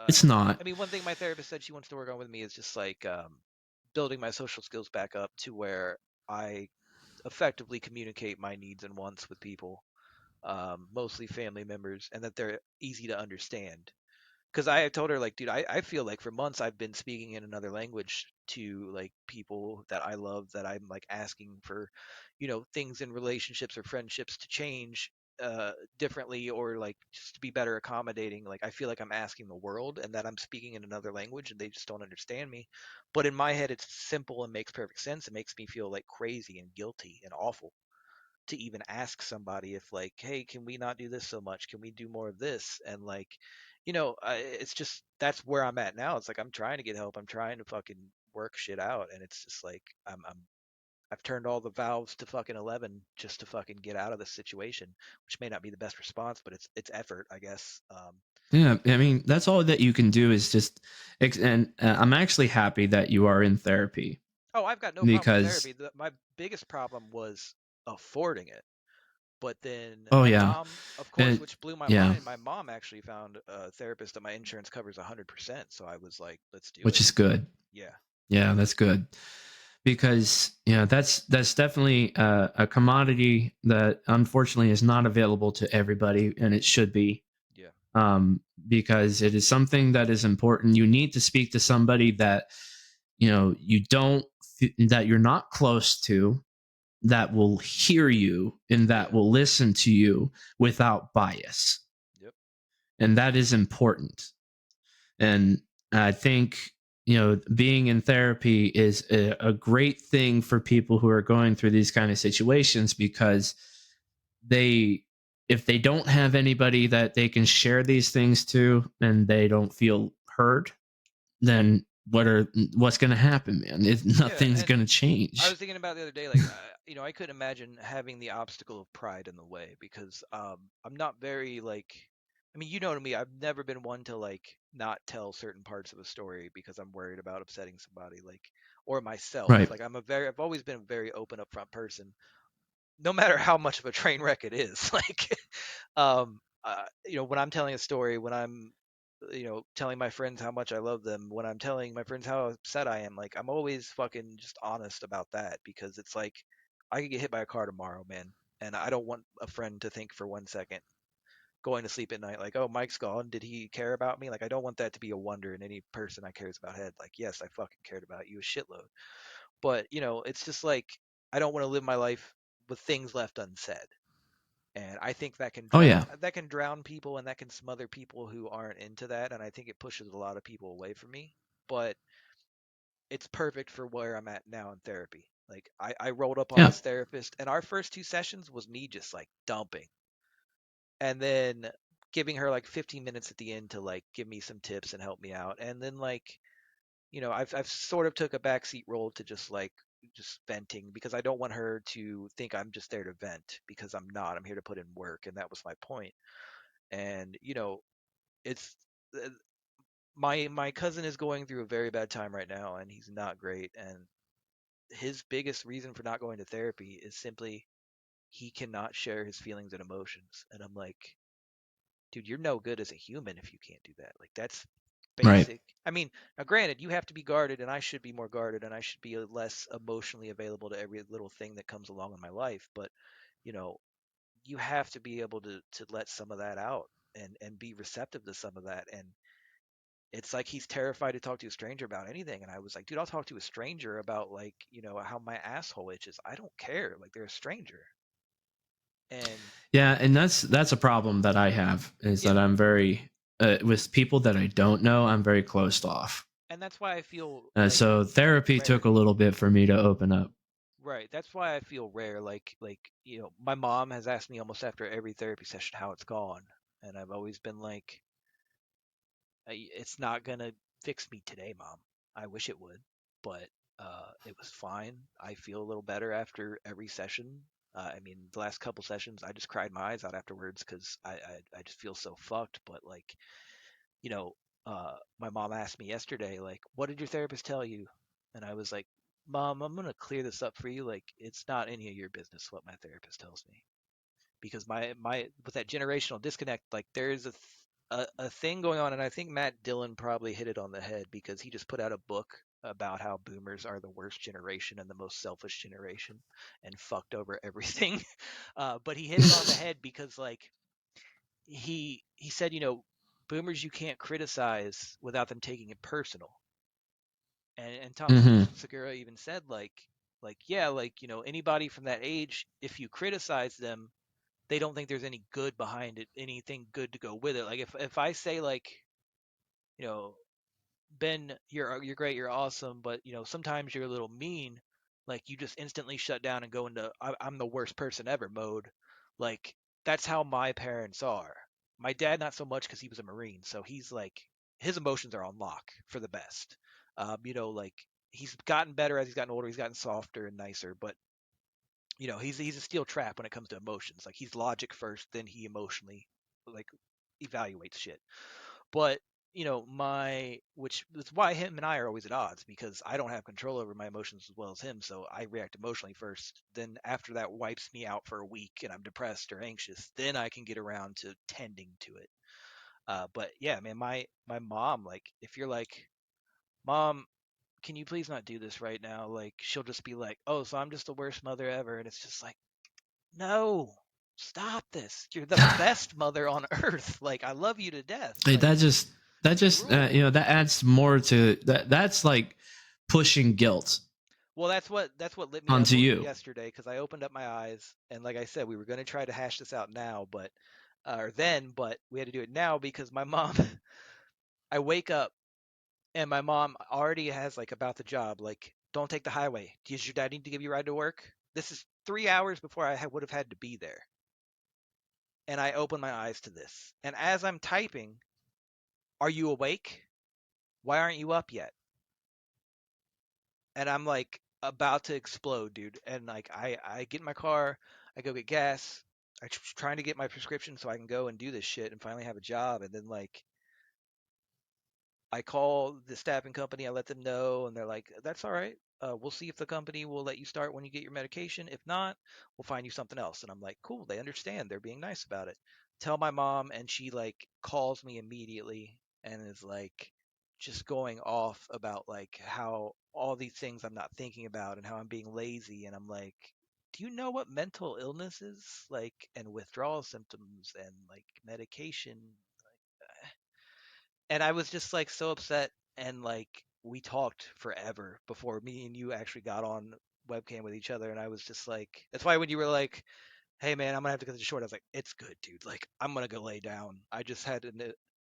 It's not. I mean, one thing my therapist said she wants to work on with me is just like building my social skills back up to where I effectively communicate my needs and wants with people, mostly family members, and that they're easy to understand. Because I told her like, dude, I feel like for months I've been speaking in another language to like people that I love, that I'm like asking for, things in relationships or friendships to change differently, or like just to be better accommodating. Like I feel like I'm asking the world and that I'm speaking in another language and they just don't understand me. But in my head it's simple and makes perfect sense. It makes me feel like crazy and guilty and awful to even ask somebody if like, hey, can we not do this so much, can we do more of this? And like, it's just that's where I'm at now. It's like I'm trying to get help, I'm trying to fucking work shit out, and it's just like I've turned all the valves to fucking 11 just to fucking get out of this situation, which may not be the best response, but it's effort, I guess. Yeah, I mean, that's all that you can do is just, and I'm actually happy that you are in therapy Oh, I've got no problem with because, therapy. My biggest problem was affording it. But then oh my yeah, mom, of course, and which blew my yeah, mind, my mom actually found a therapist that my insurance covers 100%. So I was like, let's do which it. is good. Yeah. Yeah, that's good because that's definitely a commodity that unfortunately is not available to everybody, and it should be, Yeah. because it is something that is important. You need to speak to somebody that you don't that you're not close to, that will hear you and that Yeah. will listen to you without bias, Yep. and that is important. And I think being in therapy is a great thing for people who are going through these kind of situations, because they if they don't have anybody that they can share these things to and they don't feel heard, then what's going to happen, man? Yeah. Nothing's And going to I change. was thinking about the other day, like, I couldn't imagine having the obstacle of pride in the way because I'm not very like, I mean, you know to me, I've never been one to like not tell certain parts of a story because I'm worried about upsetting somebody, like, or myself. Right. Like, I've always been a very open, upfront person, no matter how much of a train wreck it is. Like, when I'm telling a story, when I'm, telling my friends how much I love them, when I'm telling my friends how upset I am, like, I'm always fucking just honest about that because it's like, I could get hit by a car tomorrow, man. And I don't want a friend to think for 1 second going to sleep at night, like, oh, Mike's gone. Did he care about me? Like, I don't want that to be a wonder in any person I cares about head. Like, yes, I fucking cared about you a shitload. But, it's just like, I don't want to live my life with things left unsaid. And I think Oh yeah. that can drown people and that can smother people who aren't into that. And I think it pushes a lot of people away from me. But it's perfect for where I'm at now in therapy. Like I rolled up on Yeah. this therapist and our first two sessions was me just like dumping. And then giving her like 15 minutes at the end to like give me some tips and help me out. And then like, I've sort of took a backseat role to just venting because I don't want her to think I'm just there to vent because I'm not. I'm here to put in work, and that was my point. And it's uh, my cousin is going through a very bad time right now, and he's not great. And his biggest reason for not going to therapy is simply he cannot share his feelings and emotions. And I'm like, dude, you're no good as a human if you can't do that. Like that's Right. basic. I mean, now granted, you have to be guarded, and I should be more guarded, and I should be less emotionally available to every little thing that comes along in my life. But you know, you have to be able to let some of that out and be receptive to some of that. And it's like he's terrified to talk to a stranger about anything. And I was like, dude, I'll talk to a stranger about like how my asshole itches. I don't care. Like they're a stranger. And Yeah, and that's a problem that I have, is yeah, that I'm very with people that I don't know, I'm very closed off. and that's why I feel like So therapy took rare. a little bit for me to open up. Right. That's why I feel rare. Like, my mom has asked me almost after every therapy session how it's gone. And I've always been like, It's not gonna fix me today, Mom. I wish it would, but it was fine. I feel a little better after every session. I mean, the last couple sessions, I just cried my eyes out afterwards because I just feel so fucked. But like, you know." my mom asked me yesterday, like, what did your therapist tell you? And I was like, Mom, I'm gonna clear this up for you. Like, it's not any of your business what my therapist tells me, because my with that generational disconnect, like there is a thing going on, and I think Matt Dillon probably hit it on the head because he just put out a book about how boomers are the worst generation and the most selfish generation and fucked over everything. But he hit it on the head because like he said, boomers you can't criticize without them taking it personal. And Tom Mm-hmm. Segura even said like yeah, like anybody from that age, if you criticize them, they don't think there's any good behind it, anything good to go with it. Like if I say like, you know, Ben, you're great, you're awesome, but sometimes you're a little mean, like you just instantly shut down and go into I'm the worst person ever mode. Like that's how my parents are. My dad not so much because he was a Marine, so he's like his emotions are on lock for the best. Like he's gotten better as he's gotten older, he's gotten softer and nicer, but he's a steel trap when it comes to emotions. Like he's logic first, then he emotionally like evaluates shit. But which is why him and I are always at odds, because I don't have control over my emotions as well as him. So I react emotionally first. Then after that wipes me out for a week and I'm depressed or anxious, then I can get around to tending to it. But yeah, man, my mom, like if you're like, Mom, can you please not do this right now? Like she'll just be like, oh, so I'm just the worst mother ever. And it's just like, no, stop this. You're the best mother on earth. Like I love you to death. Hey, Like that just rule. that adds more to that. That's like pushing guilt Well, that's what lit me up onto you. yesterday, because I opened up my eyes, and like I said, we were going to try to hash this out now, but or then, but we had to do it now because my mom. I wake up and my mom already has like about the job. Like, don't take the highway. Does your dad need to give you a ride to work? This is 3 hours before I would have had to be there, and I open my eyes to this. And as I'm typing, are you awake? Why aren't you up yet? And I'm like about to explode, dude. And like I get in my car, I go get gas. I'm trying to get my prescription so I can go and do this shit and finally have a job. And then like I call the staffing company, I let them know, and they're like, "That's all right. We'll see if the company will let you start when you get your medication. If not, we'll find you something else." And I'm like, "Cool, they understand. They're being nice about it." Tell my mom, and she like calls me immediately and is like just going off about like how all these things I'm not thinking about and how I'm being lazy. And I'm like, "Do you know what mental illness is like, and withdrawal symptoms and like medication?" And I was just like so upset, and like we talked forever before me and you actually got on webcam with each other, and I was just like, that's why when you were like, "Hey man, I'm gonna have to cut this short," I was like, "It's good, dude. Like I'm gonna go lay down." I just had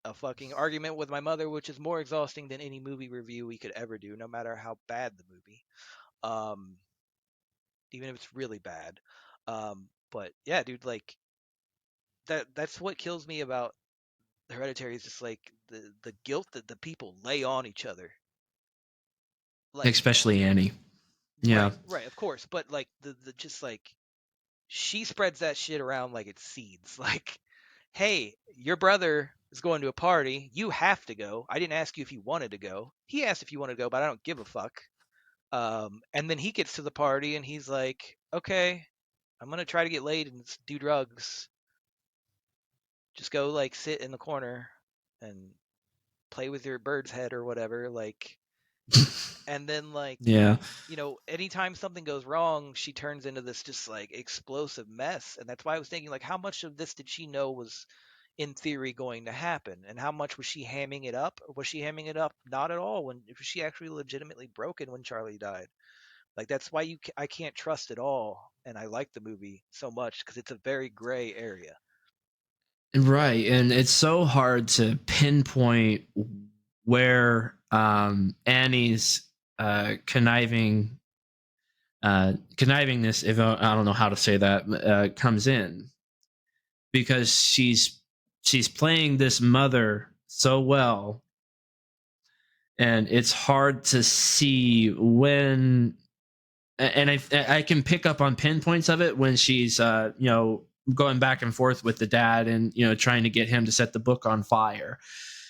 a fucking argument with my mother, which is more exhausting than any movie review we could ever do, no matter how bad the movie, um, even if it's really bad. But yeah, dude, like that's what kills me about Hereditary is just like the guilt that the people lay on each other. Like Especially Annie. Yeah. right, right, of course, but like the just like she spreads that shit around like it's seeds. Like, hey, your brother is going to a party. You have to go. I didn't ask you if you wanted to go. He asked if you wanted to go, but I don't give a fuck. And then he gets to the party and he's like, okay, I'm gonna try to get laid and do drugs. Just go like sit in the corner and play with your bird's head or whatever. Like, and then like Yeah. anytime something goes wrong, she turns into this just like explosive mess. And that's why I was thinking, like, how much of this did she know was in theory going to happen, and how much was she hamming it up? Or was she hamming it up not at all? When was she actually legitimately broken when Charlie died? Like that's why I can't trust it all. And I like the movie so much because it's a very gray area. Right. And it's so hard to pinpoint where Annie's connivingness, if I don't know how to say that, comes in, because she's playing this mother so well, and it's hard to see when, and I can pick up on pinpoints of it when she's going back and forth with the dad, and trying to get him to set the book on fire.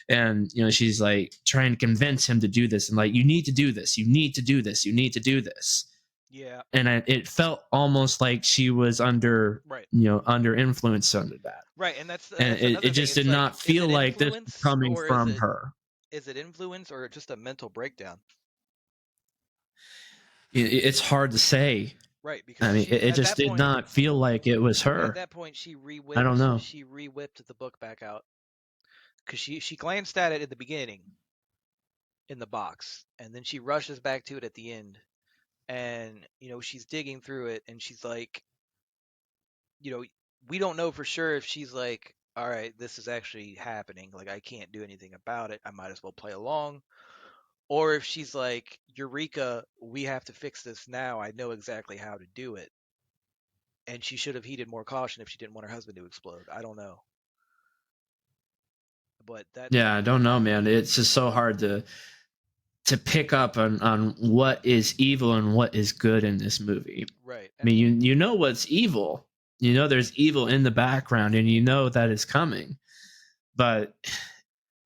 And she's like trying to convince him to do this, and like, you need to do this, you need to do this, you need to do this. Yeah. And it felt almost like she was under Right. under influence under that. Right, and that's And it another thing. just did It's like, not is feel it like this was influence coming or from her. is it influence or just a mental breakdown? It's hard to say. Right, because I mean, she it at just that did point not feel like it was at her. that point she I don't know. re-whipped the book back out, because she glanced at it at the beginning in the box, and then she rushes back to it at the end, and she's digging through it, and she's like, you know we don't know for sure if she's like, all right, this is actually happening, like I can't do anything about it, I might as well play along, or if she's like, Eureka, we have to fix this now, I know exactly how to do it, and she should have heeded more caution if she didn't want her husband to explode. I don't know, but Yeah, I don't know, man. It's just so hard to pick up on what is evil and what is good in this movie. right. I mean, you know what's evil. There's evil in the background, and that is coming. But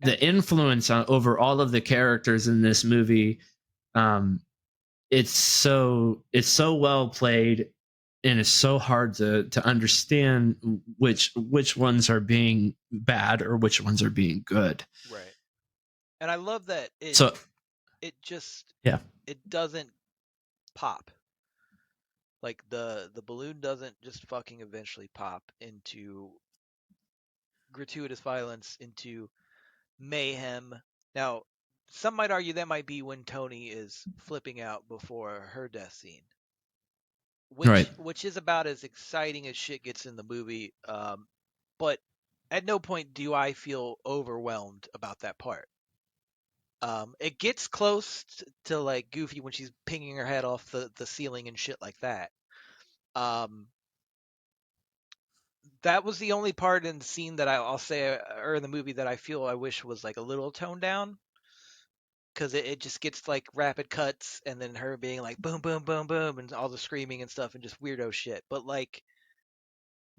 the influence over all of the characters in this movie, um, it's so well played, and it's so hard to understand which ones are being bad or which ones are being good. Right. And I love that So it just yeah, it doesn't pop. Like the balloon doesn't just fucking eventually pop into gratuitous violence, into mayhem. Now, some might argue that might be when Tony is flipping out before her death scene, right. which is about as exciting as shit gets in the movie. But at no point do I feel overwhelmed about that part. It gets close to like Goofy when she's pinging her head off the ceiling and shit like that. Um, that was the only part in the scene that I'll say, or in the movie, that I feel I wish was like a little toned down, because it just gets like rapid cuts and then her being like boom, boom, boom, boom, and all the screaming and stuff and just weirdo shit. But like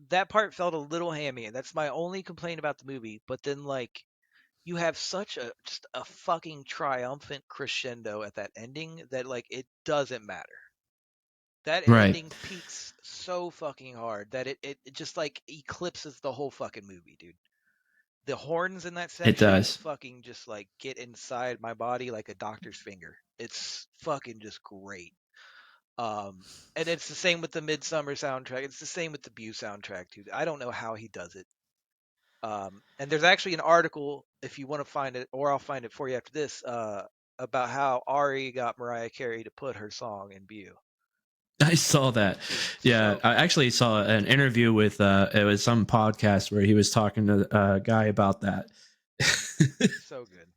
that part felt a little hammy, and that's my only complaint about the movie. But then like you have such a just a fucking triumphant crescendo at that ending that like it doesn't matter. That Right. ending peaks so fucking hard that it just like eclipses the whole fucking movie, dude. The horns in that It section does. fucking just like get inside my body like a doctor's finger. It's fucking just great. And it's the same with the Midsummer soundtrack. It's the same with the Bew soundtrack, dude. I don't know how he does it. And there's actually an article, if you want to find it, or I'll find it for you after this, about how Ari got Mariah Carey to put her song in Bew. I saw that. Dude, Yeah, so I good. actually saw an interview with it was some podcast where he was talking to a guy about that. So good.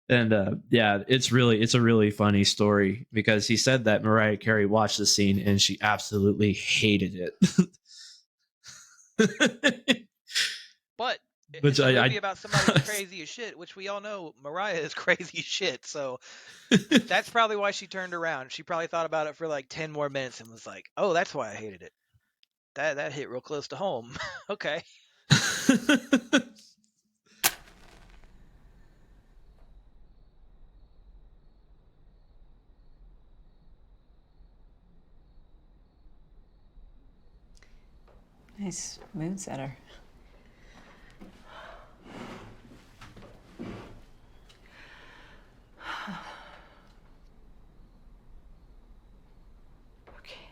And yeah, it's a really funny story, because he said that Mariah Carey watched the scene and she absolutely hated it. But Which it's a movie I about somebody who's crazy as shit, which we all know Mariah is crazy as shit. So that's probably why she turned around. She probably thought about it for like 10 more minutes and was like, "Oh, that's why I hated it. That hit real close to home." Okay. Nice mood setter. Okay.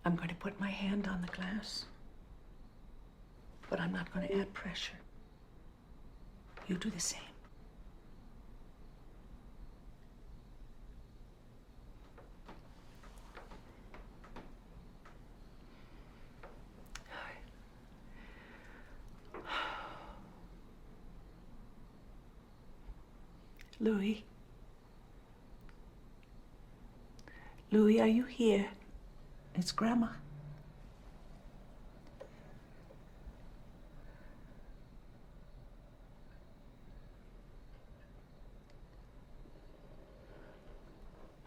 I'm going to put my hand on the glass, but I'm not going to add pressure. You do the same. Louis? Louis, are you here? It's Grandma.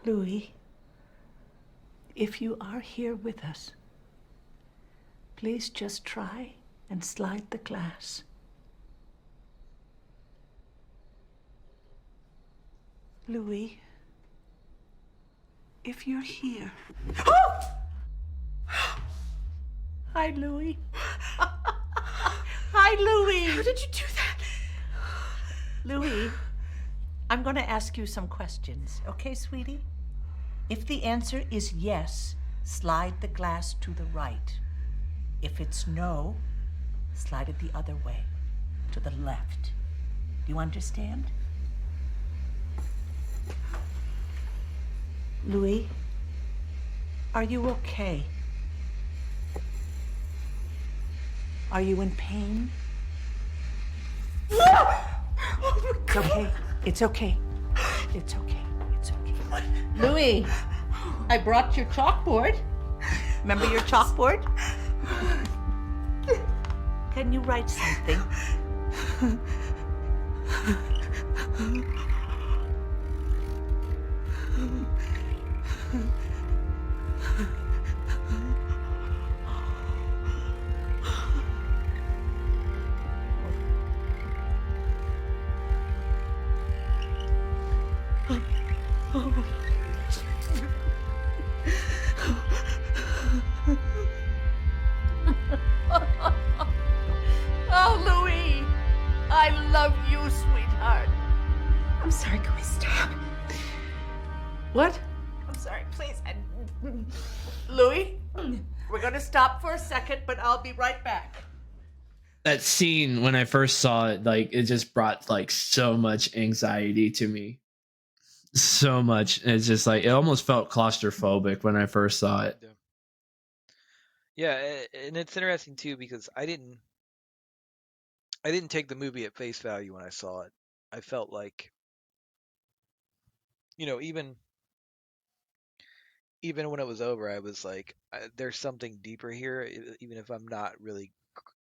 Louis, if you are here with us, please just try and slide the glass. Louis, if you're here. Hi, Louis. Hi, Louis. How did you do that? Louis, I'm going to ask you some questions, okay, sweetie? If the answer is yes, slide the glass to the right. If it's no, slide it the other way, to the left. Do you understand? Louis, are you okay? Are you in pain? It's okay. It's okay. It's okay. It's okay. Louis, I brought your chalkboard. Remember your chalkboard? Can you write something? Oh, Louis, I love you, sweetheart. I'm sorry, can we stop? What? I'm sorry, please. Louis, we're going to stop for a second, but I'll be right back. That scene, when I first saw it, like, it just brought like so much anxiety to me. So much. It's just like, it almost felt claustrophobic when I first saw it. Yeah, and it's interesting too because I didn't take the movie at face value when I saw it. I felt like, even when it was over, I was like, there's something deeper here, even if I'm not really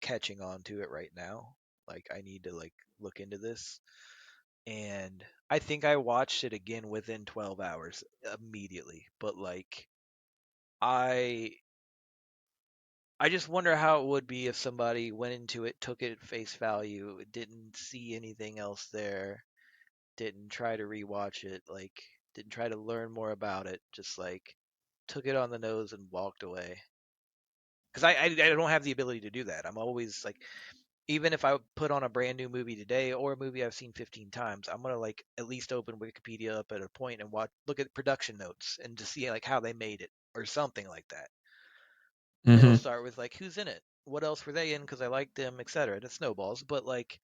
catching on to it right now. Like, I need to like look into this. And I think I watched it again within 12 hours immediately. But like, I just wonder how it would be if somebody went into it, took it at face value, didn't see anything else there, didn't try to rewatch it, like didn't try to learn more about it, just like took it on the nose and walked away. Because I don't have the ability to do that. I'm always like, even if I put on a brand new movie today or a movie I've seen 15 times, I'm gonna like at least open Wikipedia up at a point and look at production notes and to see like how they made it or something like that. And it'll Mm-hmm. start with like who's in it, what else were they in because I liked them, etc. And it snowballs. But like,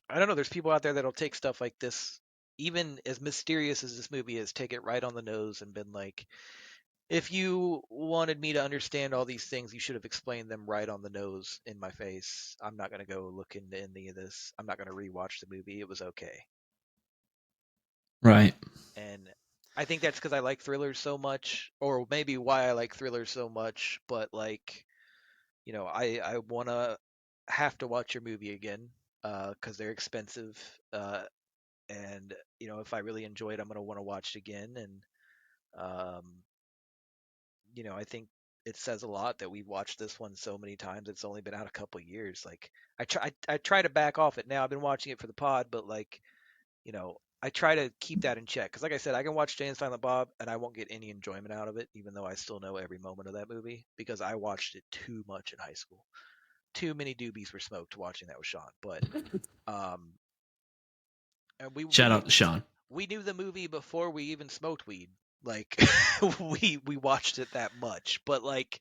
I don't know. There's people out there that'll take stuff like this, even as mysterious as this movie is, take it right on the nose and been like, if you wanted me to understand all these things, you should have explained them right on the nose in my face. I'm not going to go look into any of this. I'm not going to rewatch the movie. It was okay. Right. And I think that's because I like thrillers so much, or maybe why I like thrillers so much. But like, I want to have to watch your movie again because they're expensive. And, if I really enjoy it, I'm going to want to watch it again. And, um, I think it says a lot that we've watched this one so many times. It's only been out a couple years. Like I try to back off it now. I've been watching it for the pod, but like, I try to keep that in check. Cause like I said, I can watch Jay and Silent Bob and I won't get any enjoyment out of it, even though I still know every moment of that movie because I watched it too much in high school. Too many doobies were smoked watching that with Sean. But, and Shout out to Sean. we knew the movie before we even smoked weed. Like we watched it that much. But like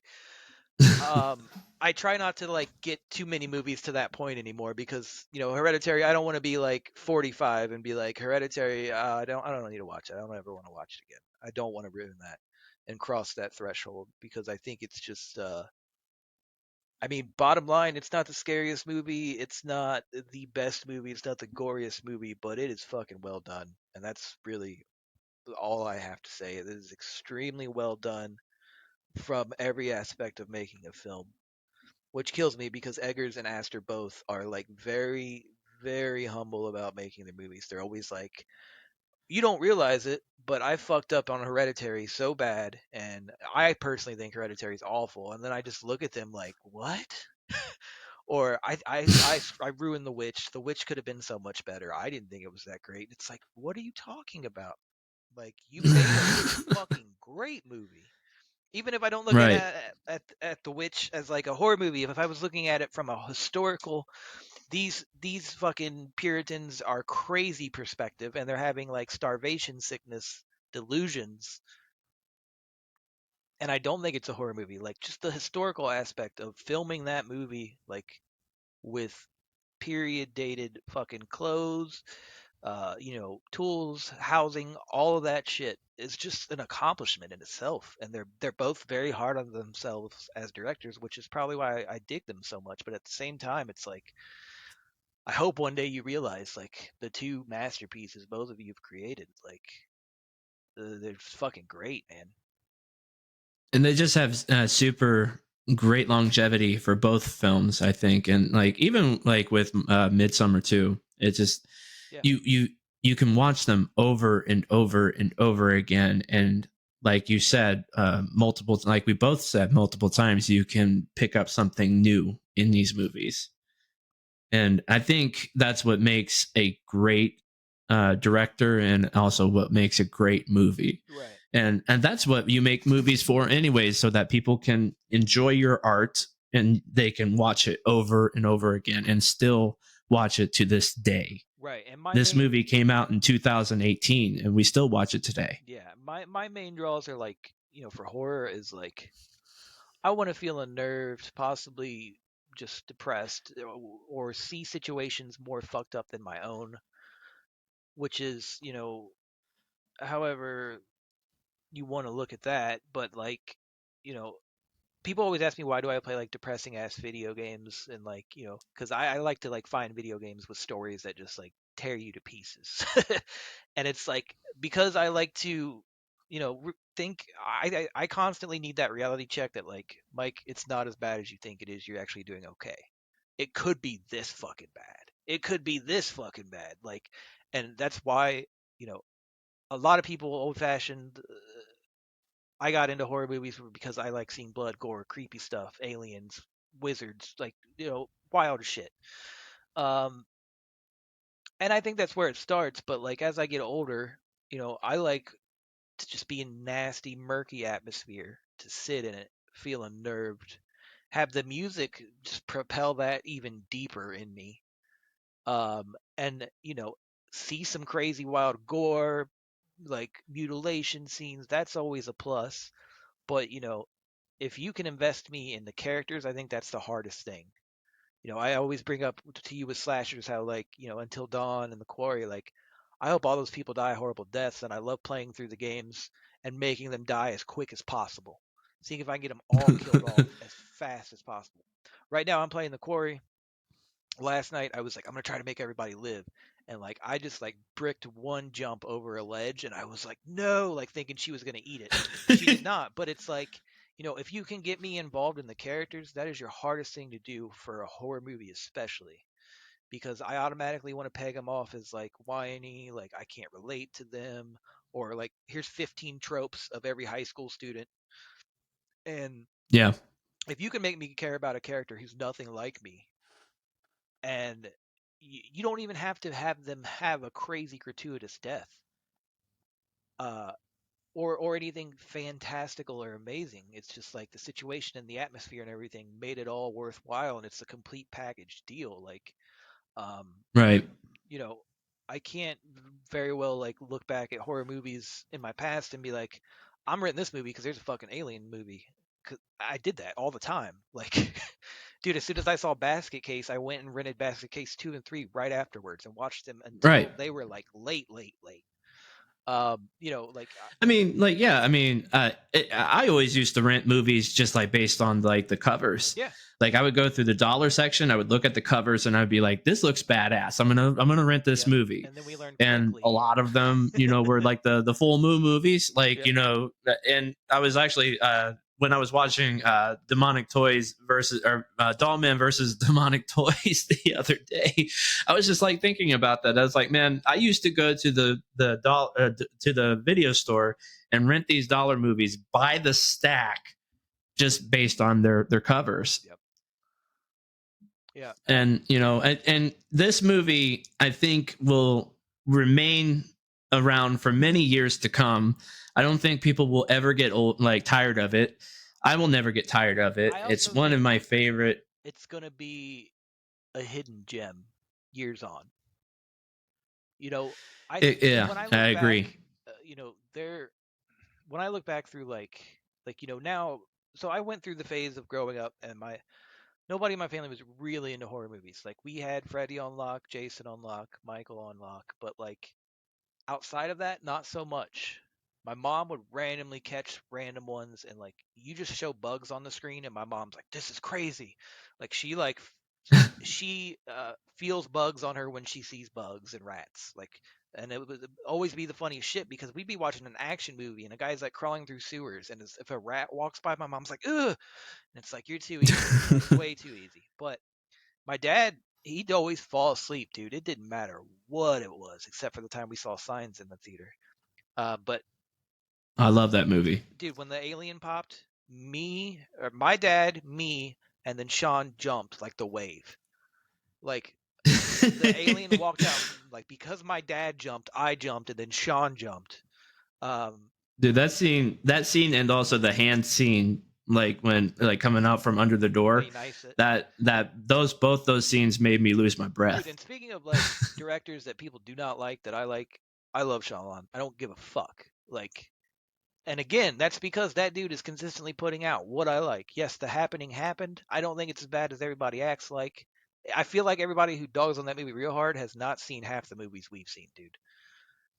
I try not to like get too many movies to that point anymore because, Hereditary, I don't want to be like 45 and be like Hereditary, I don't need to watch it. I don't ever want to watch it again. I don't want to ruin that and cross that threshold because I think it's just I mean, bottom line, it's not the scariest movie. It's not the best movie. It's not the goriest movie, but it is fucking well done. And that's really all I have to say. It is extremely well done from every aspect of making a film, which kills me because Eggers and Astor both are like very, very humble about making their movies. They're always like, you don't realize it, but I fucked up on Hereditary so bad, and I personally think Hereditary is awful. And then I just look at them like, what? Or I ruined The Witch. The Witch could have been so much better. I didn't think it was that great. It's like, what are you talking about? Like, you made a fucking great movie. Even if I don't look Right. at The Witch as like a horror movie, if I was looking at it from a historical, these fucking Puritans are crazy perspective, and they're having like starvation sickness delusions. And I don't think it's a horror movie. Like, just the historical aspect of filming that movie, like with period dated fucking clothes, tools, housing, all of that shit is just an accomplishment in itself. And they're both very hard on themselves as directors, which is probably why I dig them so much. But at the same time, it's like, I hope one day you realize, like, the two masterpieces both of you have created, like, they're fucking great, man. And they just have super great longevity for both films, I think. And like even like with Midsummer too, it just Yeah. you can watch them over and over and over again. And like you said, like we both said multiple times, you can pick up something new in these movies. And I think that's what makes a great director, and also what makes a great movie. Right. And that's what you make movies for anyways, so that people can enjoy your art and they can watch it over and over again and still watch it to this day. Right. And This movie came out in 2018 and we still watch it today. Yeah, my main draws are like, for horror is like, I want to feel unnerved, possibly just depressed, or see situations more fucked up than my own, which is, however you want to look at that. But like, you know, people always ask me, why do I play like depressing ass video games, and like, because I like to like find video games with stories that just like tear you to pieces. And it's like, because I like to, think, I constantly need that reality check that like, Mike, it's not as bad as you think it is. You're actually doing okay. It could be this fucking bad. It could be this fucking bad. Like, and that's why, you know, a lot of people old fashioned. I got into horror movies because I like seeing blood, gore, creepy stuff, aliens, wizards, like, wild as shit. Um, and I think that's where it starts. But like, as I get older, I like to just be in nasty, murky atmosphere, to sit in it, feel unnerved, have the music just propel that even deeper in me. And see some crazy wild gore, like mutilation scenes. That's always a plus. But if you can invest me in the characters, I think that's the hardest thing. I always bring up to you with slashers how, like, Until Dawn and The Quarry, like, I hope all those people die horrible deaths, and I love playing through the games and making them die as quick as possible. Seeing if I can get them all killed off as fast as possible. Right now, I'm playing The Quarry. Last night, I was like, I'm gonna try to make everybody live, and like, I just like bricked one jump over a ledge, and I was like, no, like thinking she was gonna eat it. She did not, but it's like, if you can get me involved in the characters, that is your hardest thing to do for a horror movie, especially, because I automatically want to peg them off as like whiny, like I can't relate to them, or like, here's 15 tropes of every high school student. And Yeah. if you can make me care about a character who's nothing like me, and you don't even have to have them have a crazy gratuitous death, uh, or anything fantastical or amazing. It's just like the situation and the atmosphere and everything made it all worthwhile, and it's a complete package deal. Like, um, Right. I can't very well like look back at horror movies in my past and be like, I'm renting this movie because there's a fucking alien movie. 'Cause I did that all the time. Like, dude, as soon as I saw Basket Case, I went and rented Basket Case 2 and 3 right afterwards and watched them until Right. they were like late. Like, I mean, like, yeah, I mean, I always used to rent movies just like based on like the covers. yeah, Like I would go through the dollar section, I would look at the covers, and I'd be like, "This looks badass. I'm gonna rent this yeah. movie." And then we learned And quickly. a lot of them, were like the full moon movies, like Yeah. And I was actually when I was watching Demonic Toys versus or Doll Man versus Demonic Toys the other day, I was just like thinking about that. I was like, man, I used to go to to the video store and rent these dollar movies by the stack, just based on their covers. Yep. Yeah. And and this movie I think will remain around for many years to come. I don't think people will ever get tired of it. I will never get tired of it. I It's also one of think my favorite. it's gonna be a hidden gem years on. Yeah, When I I look agree. back, there. When I look back through now, so I went through the phase of growing up, and nobody in my family was really into horror movies. Like we had Freddy on lock, Jason on lock, Michael on lock, but like outside of that, not so much. My mom would randomly catch random ones, and like you just show bugs on the screen, and my mom's like, "This is crazy." Like she feels bugs on her when she sees bugs and rats. Like, and it would always be the funniest shit because we'd be watching an action movie and a guy's like crawling through sewers, and if a rat walks by, my mom's like, "Ugh," and it's like you're too easy, like way too easy. But my dad, he'd always fall asleep, dude. It didn't matter what it was, except for the time we saw Signs in the theater. But I love that movie. dude, when the alien popped, my dad, and then Sean jumped like the wave. Like the alien walked out, like because my dad jumped, I jumped, and then Sean jumped. Dude, that scene, and also the hand scene, like when coming out from under the door, They nice it. both those scenes made me lose my breath. Dude, and speaking of like directors that people do not like that I like, I love Shyamalan. I don't give a fuck. Like, and again, that's because that dude is consistently putting out what I like. Yes, The Happening happened. I don't think it's as bad as everybody acts like. I feel like everybody who dogs on that movie real hard has not seen half the movies we've seen, dude.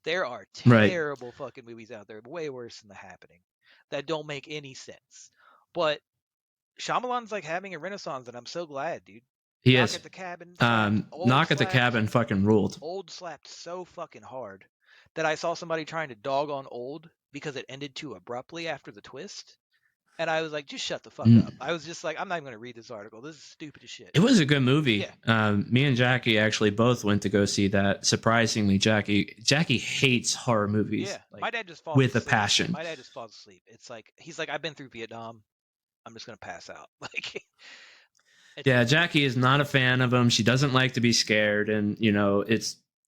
There are Right. terrible fucking movies out there, way worse than The Happening, that don't make any sense. But Shyamalan's like having a renaissance, and I'm so glad, dude. He Knock is. at the Cabin slapped. Knock at the Cabin fucking ruled. Old slapped so fucking hard that I saw somebody trying to dog on Old because it ended too abruptly after the twist. And I was like, just shut the fuck up. I was just like, I'm not even going to read this article. This is stupid as shit. It was a good movie. Yeah. Me and Jackie actually both went to go see that. Surprisingly, Jackie hates horror movies. Yeah. Like, My dad just falls with asleep. a passion. My dad just falls asleep. It's like, he's like, I've been through Vietnam. I'm just going to pass out. Like, yeah, Jackie is not a fan of them. She doesn't like to be scared. And,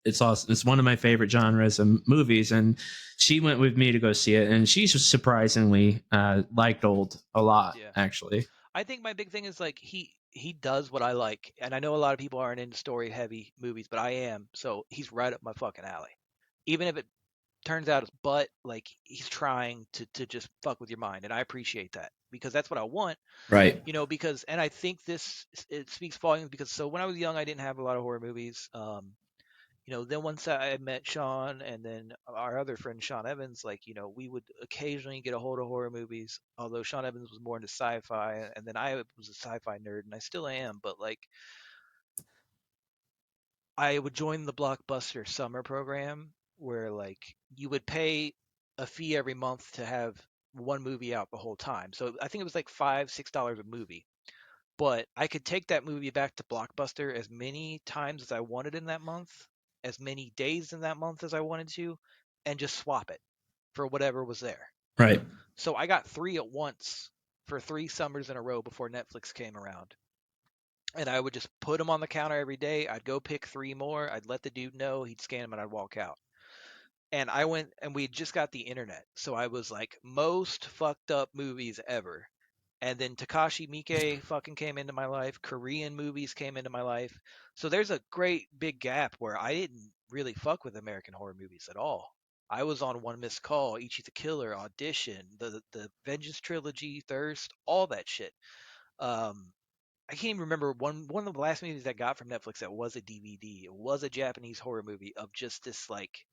it's awesome. It's one of my favorite genres of movies. And she went with me to go see it. And she surprisingly liked Old a lot, actually. I think my big thing is like he does what I like, and I know a lot of people aren't into story heavy movies, but I am. So he's right up my fucking alley. Even if it turns out it's butt, like he's trying to just fuck with your mind, and I appreciate that because that's what I want. Right. Because and I think it speaks volumes because so when I was young I didn't have a lot of horror movies. Then once I met Sean and then our other friend Sean Evans, like, we would occasionally get a hold of horror movies, although Sean Evans was more into sci-fi and then I was a sci-fi nerd and I still am, but like I would join the Blockbuster summer program where like you would pay a fee every month to have one movie out the whole time. So I think it was like $5-6 a movie. But I could take that movie back to Blockbuster as many times as I wanted in that month, as many days in that month as I wanted to, and just swap it for whatever was there. Right. So I got 3 at once for 3 summers in a row before Netflix came around. And I would just put them on the counter every day. I'd go pick 3 more. I'd let the dude know. He'd scan them and I'd walk out. And I went and we just got the internet. So I was like, most fucked up movies ever. And then Takashi Miike fucking came into my life. Korean movies came into my life. So there's a great big gap where I didn't really fuck with American horror movies at all. I was on One Missed Call, Ichi the Killer, Audition, the Vengeance trilogy, Thirst, all that shit. I can't even remember one of the last movies I got from Netflix that was a DVD. It was a Japanese horror movie of just this like.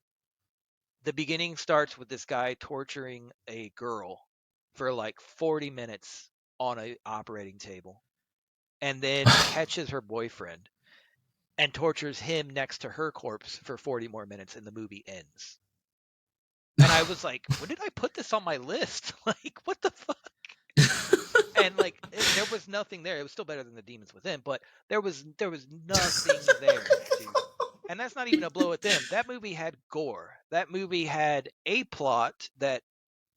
The beginning starts with this guy torturing a girl for like 40 minutes on a operating table and then catches her boyfriend and tortures him next to her corpse for 40 more minutes and the movie ends. And I was like, when did I put this on my list? Like, what the fuck? And like there was nothing there. It was still better than The Demons Within, but there was nothing there, dude. And that's not even a blow at them. That movie had gore. That movie had a plot that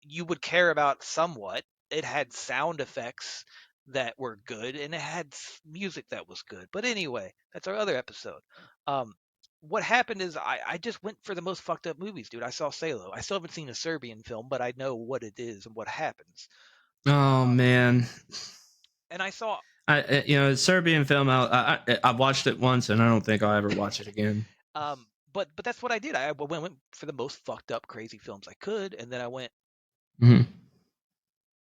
you would care about somewhat. It had sound effects that were good, and it had music that was good. But anyway, that's our other episode. What happened is I just went for the most fucked up movies, dude. I saw Salo. I still haven't seen a Serbian film, but I know what it is and what happens. Oh man, And I saw, Serbian film. I watched it once, and I don't think I'll ever watch it again. but that's what I did. I went for the most fucked up, crazy films I could, and then I went. Mm-hmm.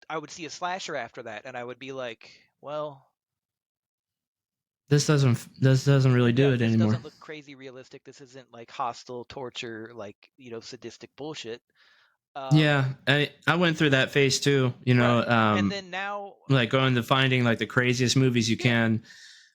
I would see a slasher after that, and I would be like, well, this doesn't really do it this anymore. doesn't look crazy realistic. This isn't like hostile torture, like sadistic bullshit. Yeah, I went through that phase too. Right. And then now, like going to finding like the craziest movies you can,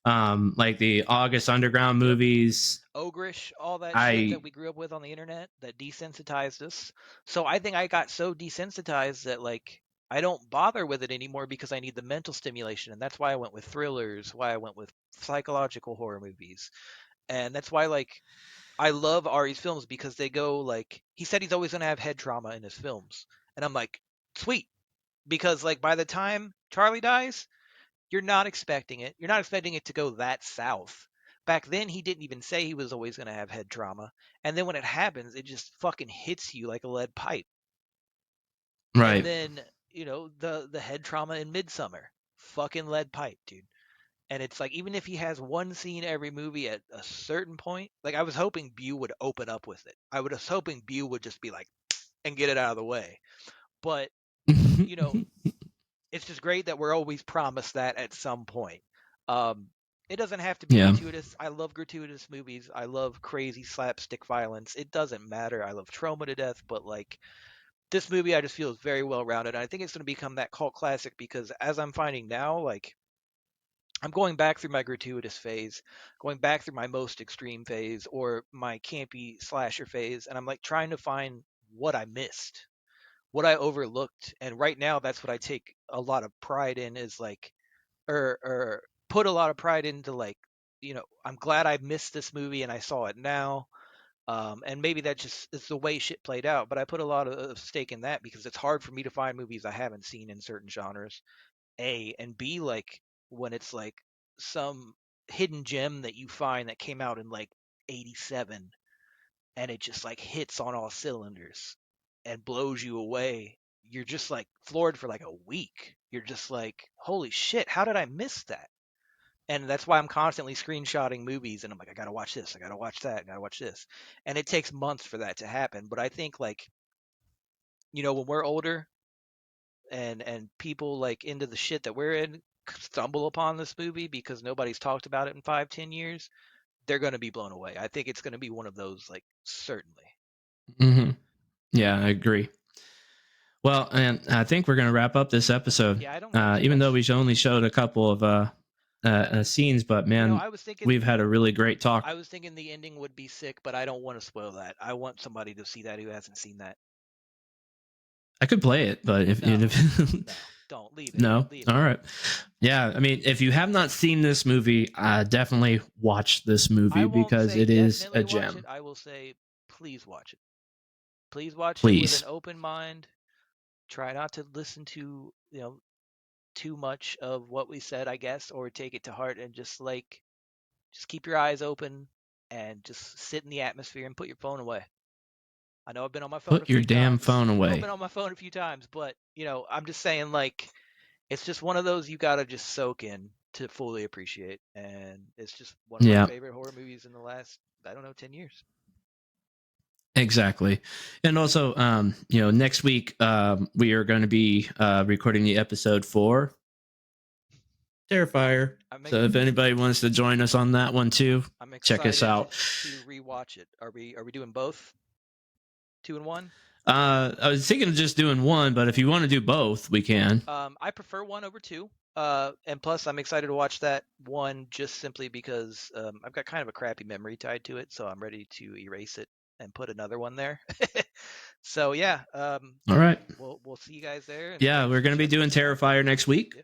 like the August Underground movies. Ogrish, all that shit that we grew up with on the internet that desensitized us. So I think I got so desensitized that like I don't bother with it anymore because I need the mental stimulation, and that's why I went with thrillers, why I went with psychological horror movies. And that's why like I love Ari's films because they go like he said he's always going to have head trauma in his films. And I'm like, sweet, because like by the time Charlie dies, you're not expecting it. You're not expecting it to go that south. Back then, he didn't even say he was always going to have head trauma. And then when it happens, it just fucking hits you like a lead pipe. Right. And then, the head trauma in Midsummer. Fucking lead pipe, dude. And it's like, even if he has one scene every movie at a certain point, like I was hoping Bew would open up with it. I was hoping Bew would just be like, and get it out of the way. But, it's just great that we're always promised that at some point. It doesn't have to be gratuitous. I love gratuitous movies. I love crazy slapstick violence. It doesn't matter. I love trauma to death, but like this movie I just feel is very well rounded. I think it's going to become that cult classic because as I'm finding now, like I'm going back through my gratuitous phase, going back through my most extreme phase or my campy slasher phase, and I'm like trying to find what I missed, what I overlooked. And right now that's what I take a lot of pride in is like or put a lot of pride into like, I'm glad I missed this movie and I saw it now. And maybe that just is the way shit played out, but I put a lot of stake in that because it's hard for me to find movies I haven't seen in certain genres. A and B, like when it's like some hidden gem that you find that came out in like 87 and it just like hits on all cylinders and blows you away. You're just like floored for like a week. You're just like, holy shit, how did I miss that? And that's why I'm constantly screenshotting movies and I'm like, I gotta watch this, I gotta watch that, I gotta watch this. And it takes months for that to happen. But I think like, when we're older and people like into the shit that we're in stumble upon this movie because nobody's talked about it in 5-10 years, they're gonna be blown away. I think it's gonna be one of those, like, certainly. Mm-hmm. Yeah, I agree. Well, and I think we're going to wrap up this episode. Yeah, I don't even though we only showed a couple of scenes, but man, I was thinking we've had a really great talk. I was thinking the ending would be sick, but I don't want to spoil that. I want somebody to see that who hasn't seen that. I could play it, but if no, don't leave it. No, leave it. All right. Yeah, I mean, if you have not seen this movie, definitely watch this movie because it is a gem. I will say, please watch it. Please watch it with an open mind. Try not to listen to too much of what we said, I guess, or take it to heart, and just keep your eyes open and just sit in the atmosphere and put your phone away. I know I've been on my phone. Put your damn phone away. I've been on my phone a few times, but I'm just saying, like, it's just one of those you gotta just soak in to fully appreciate, and it's just one of my favorite horror movies in the last 10 years. Exactly. And also, next week we are going to be recording the episode for Terrifier. So if anybody wants to join us on that one too, check us out. To rewatch it. Are we doing both? 2 and 1? I was thinking of just doing one, but if you want to do both, we can. I prefer 1 over 2. And plus, I'm excited to watch that 1 just simply because I've got kind of a crappy memory tied to it, so I'm ready to erase it and put another one there. So yeah. All right. We'll see you guys there. Yeah, we're going to be doing Terrifier next week.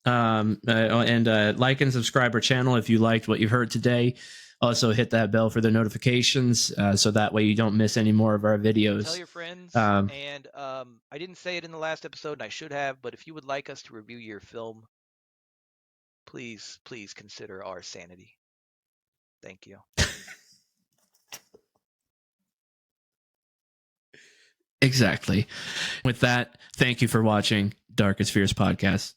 Yeah. And like and subscribe our channel if you liked what you heard today. Also hit that bell for the notifications so that way you don't miss any more of our videos. Tell your friends. And I didn't say it in the last episode, and I should have, but if you would like us to review your film, please consider our sanity. Thank you. Exactly. With that, thank you for watching Darkest Fears podcast.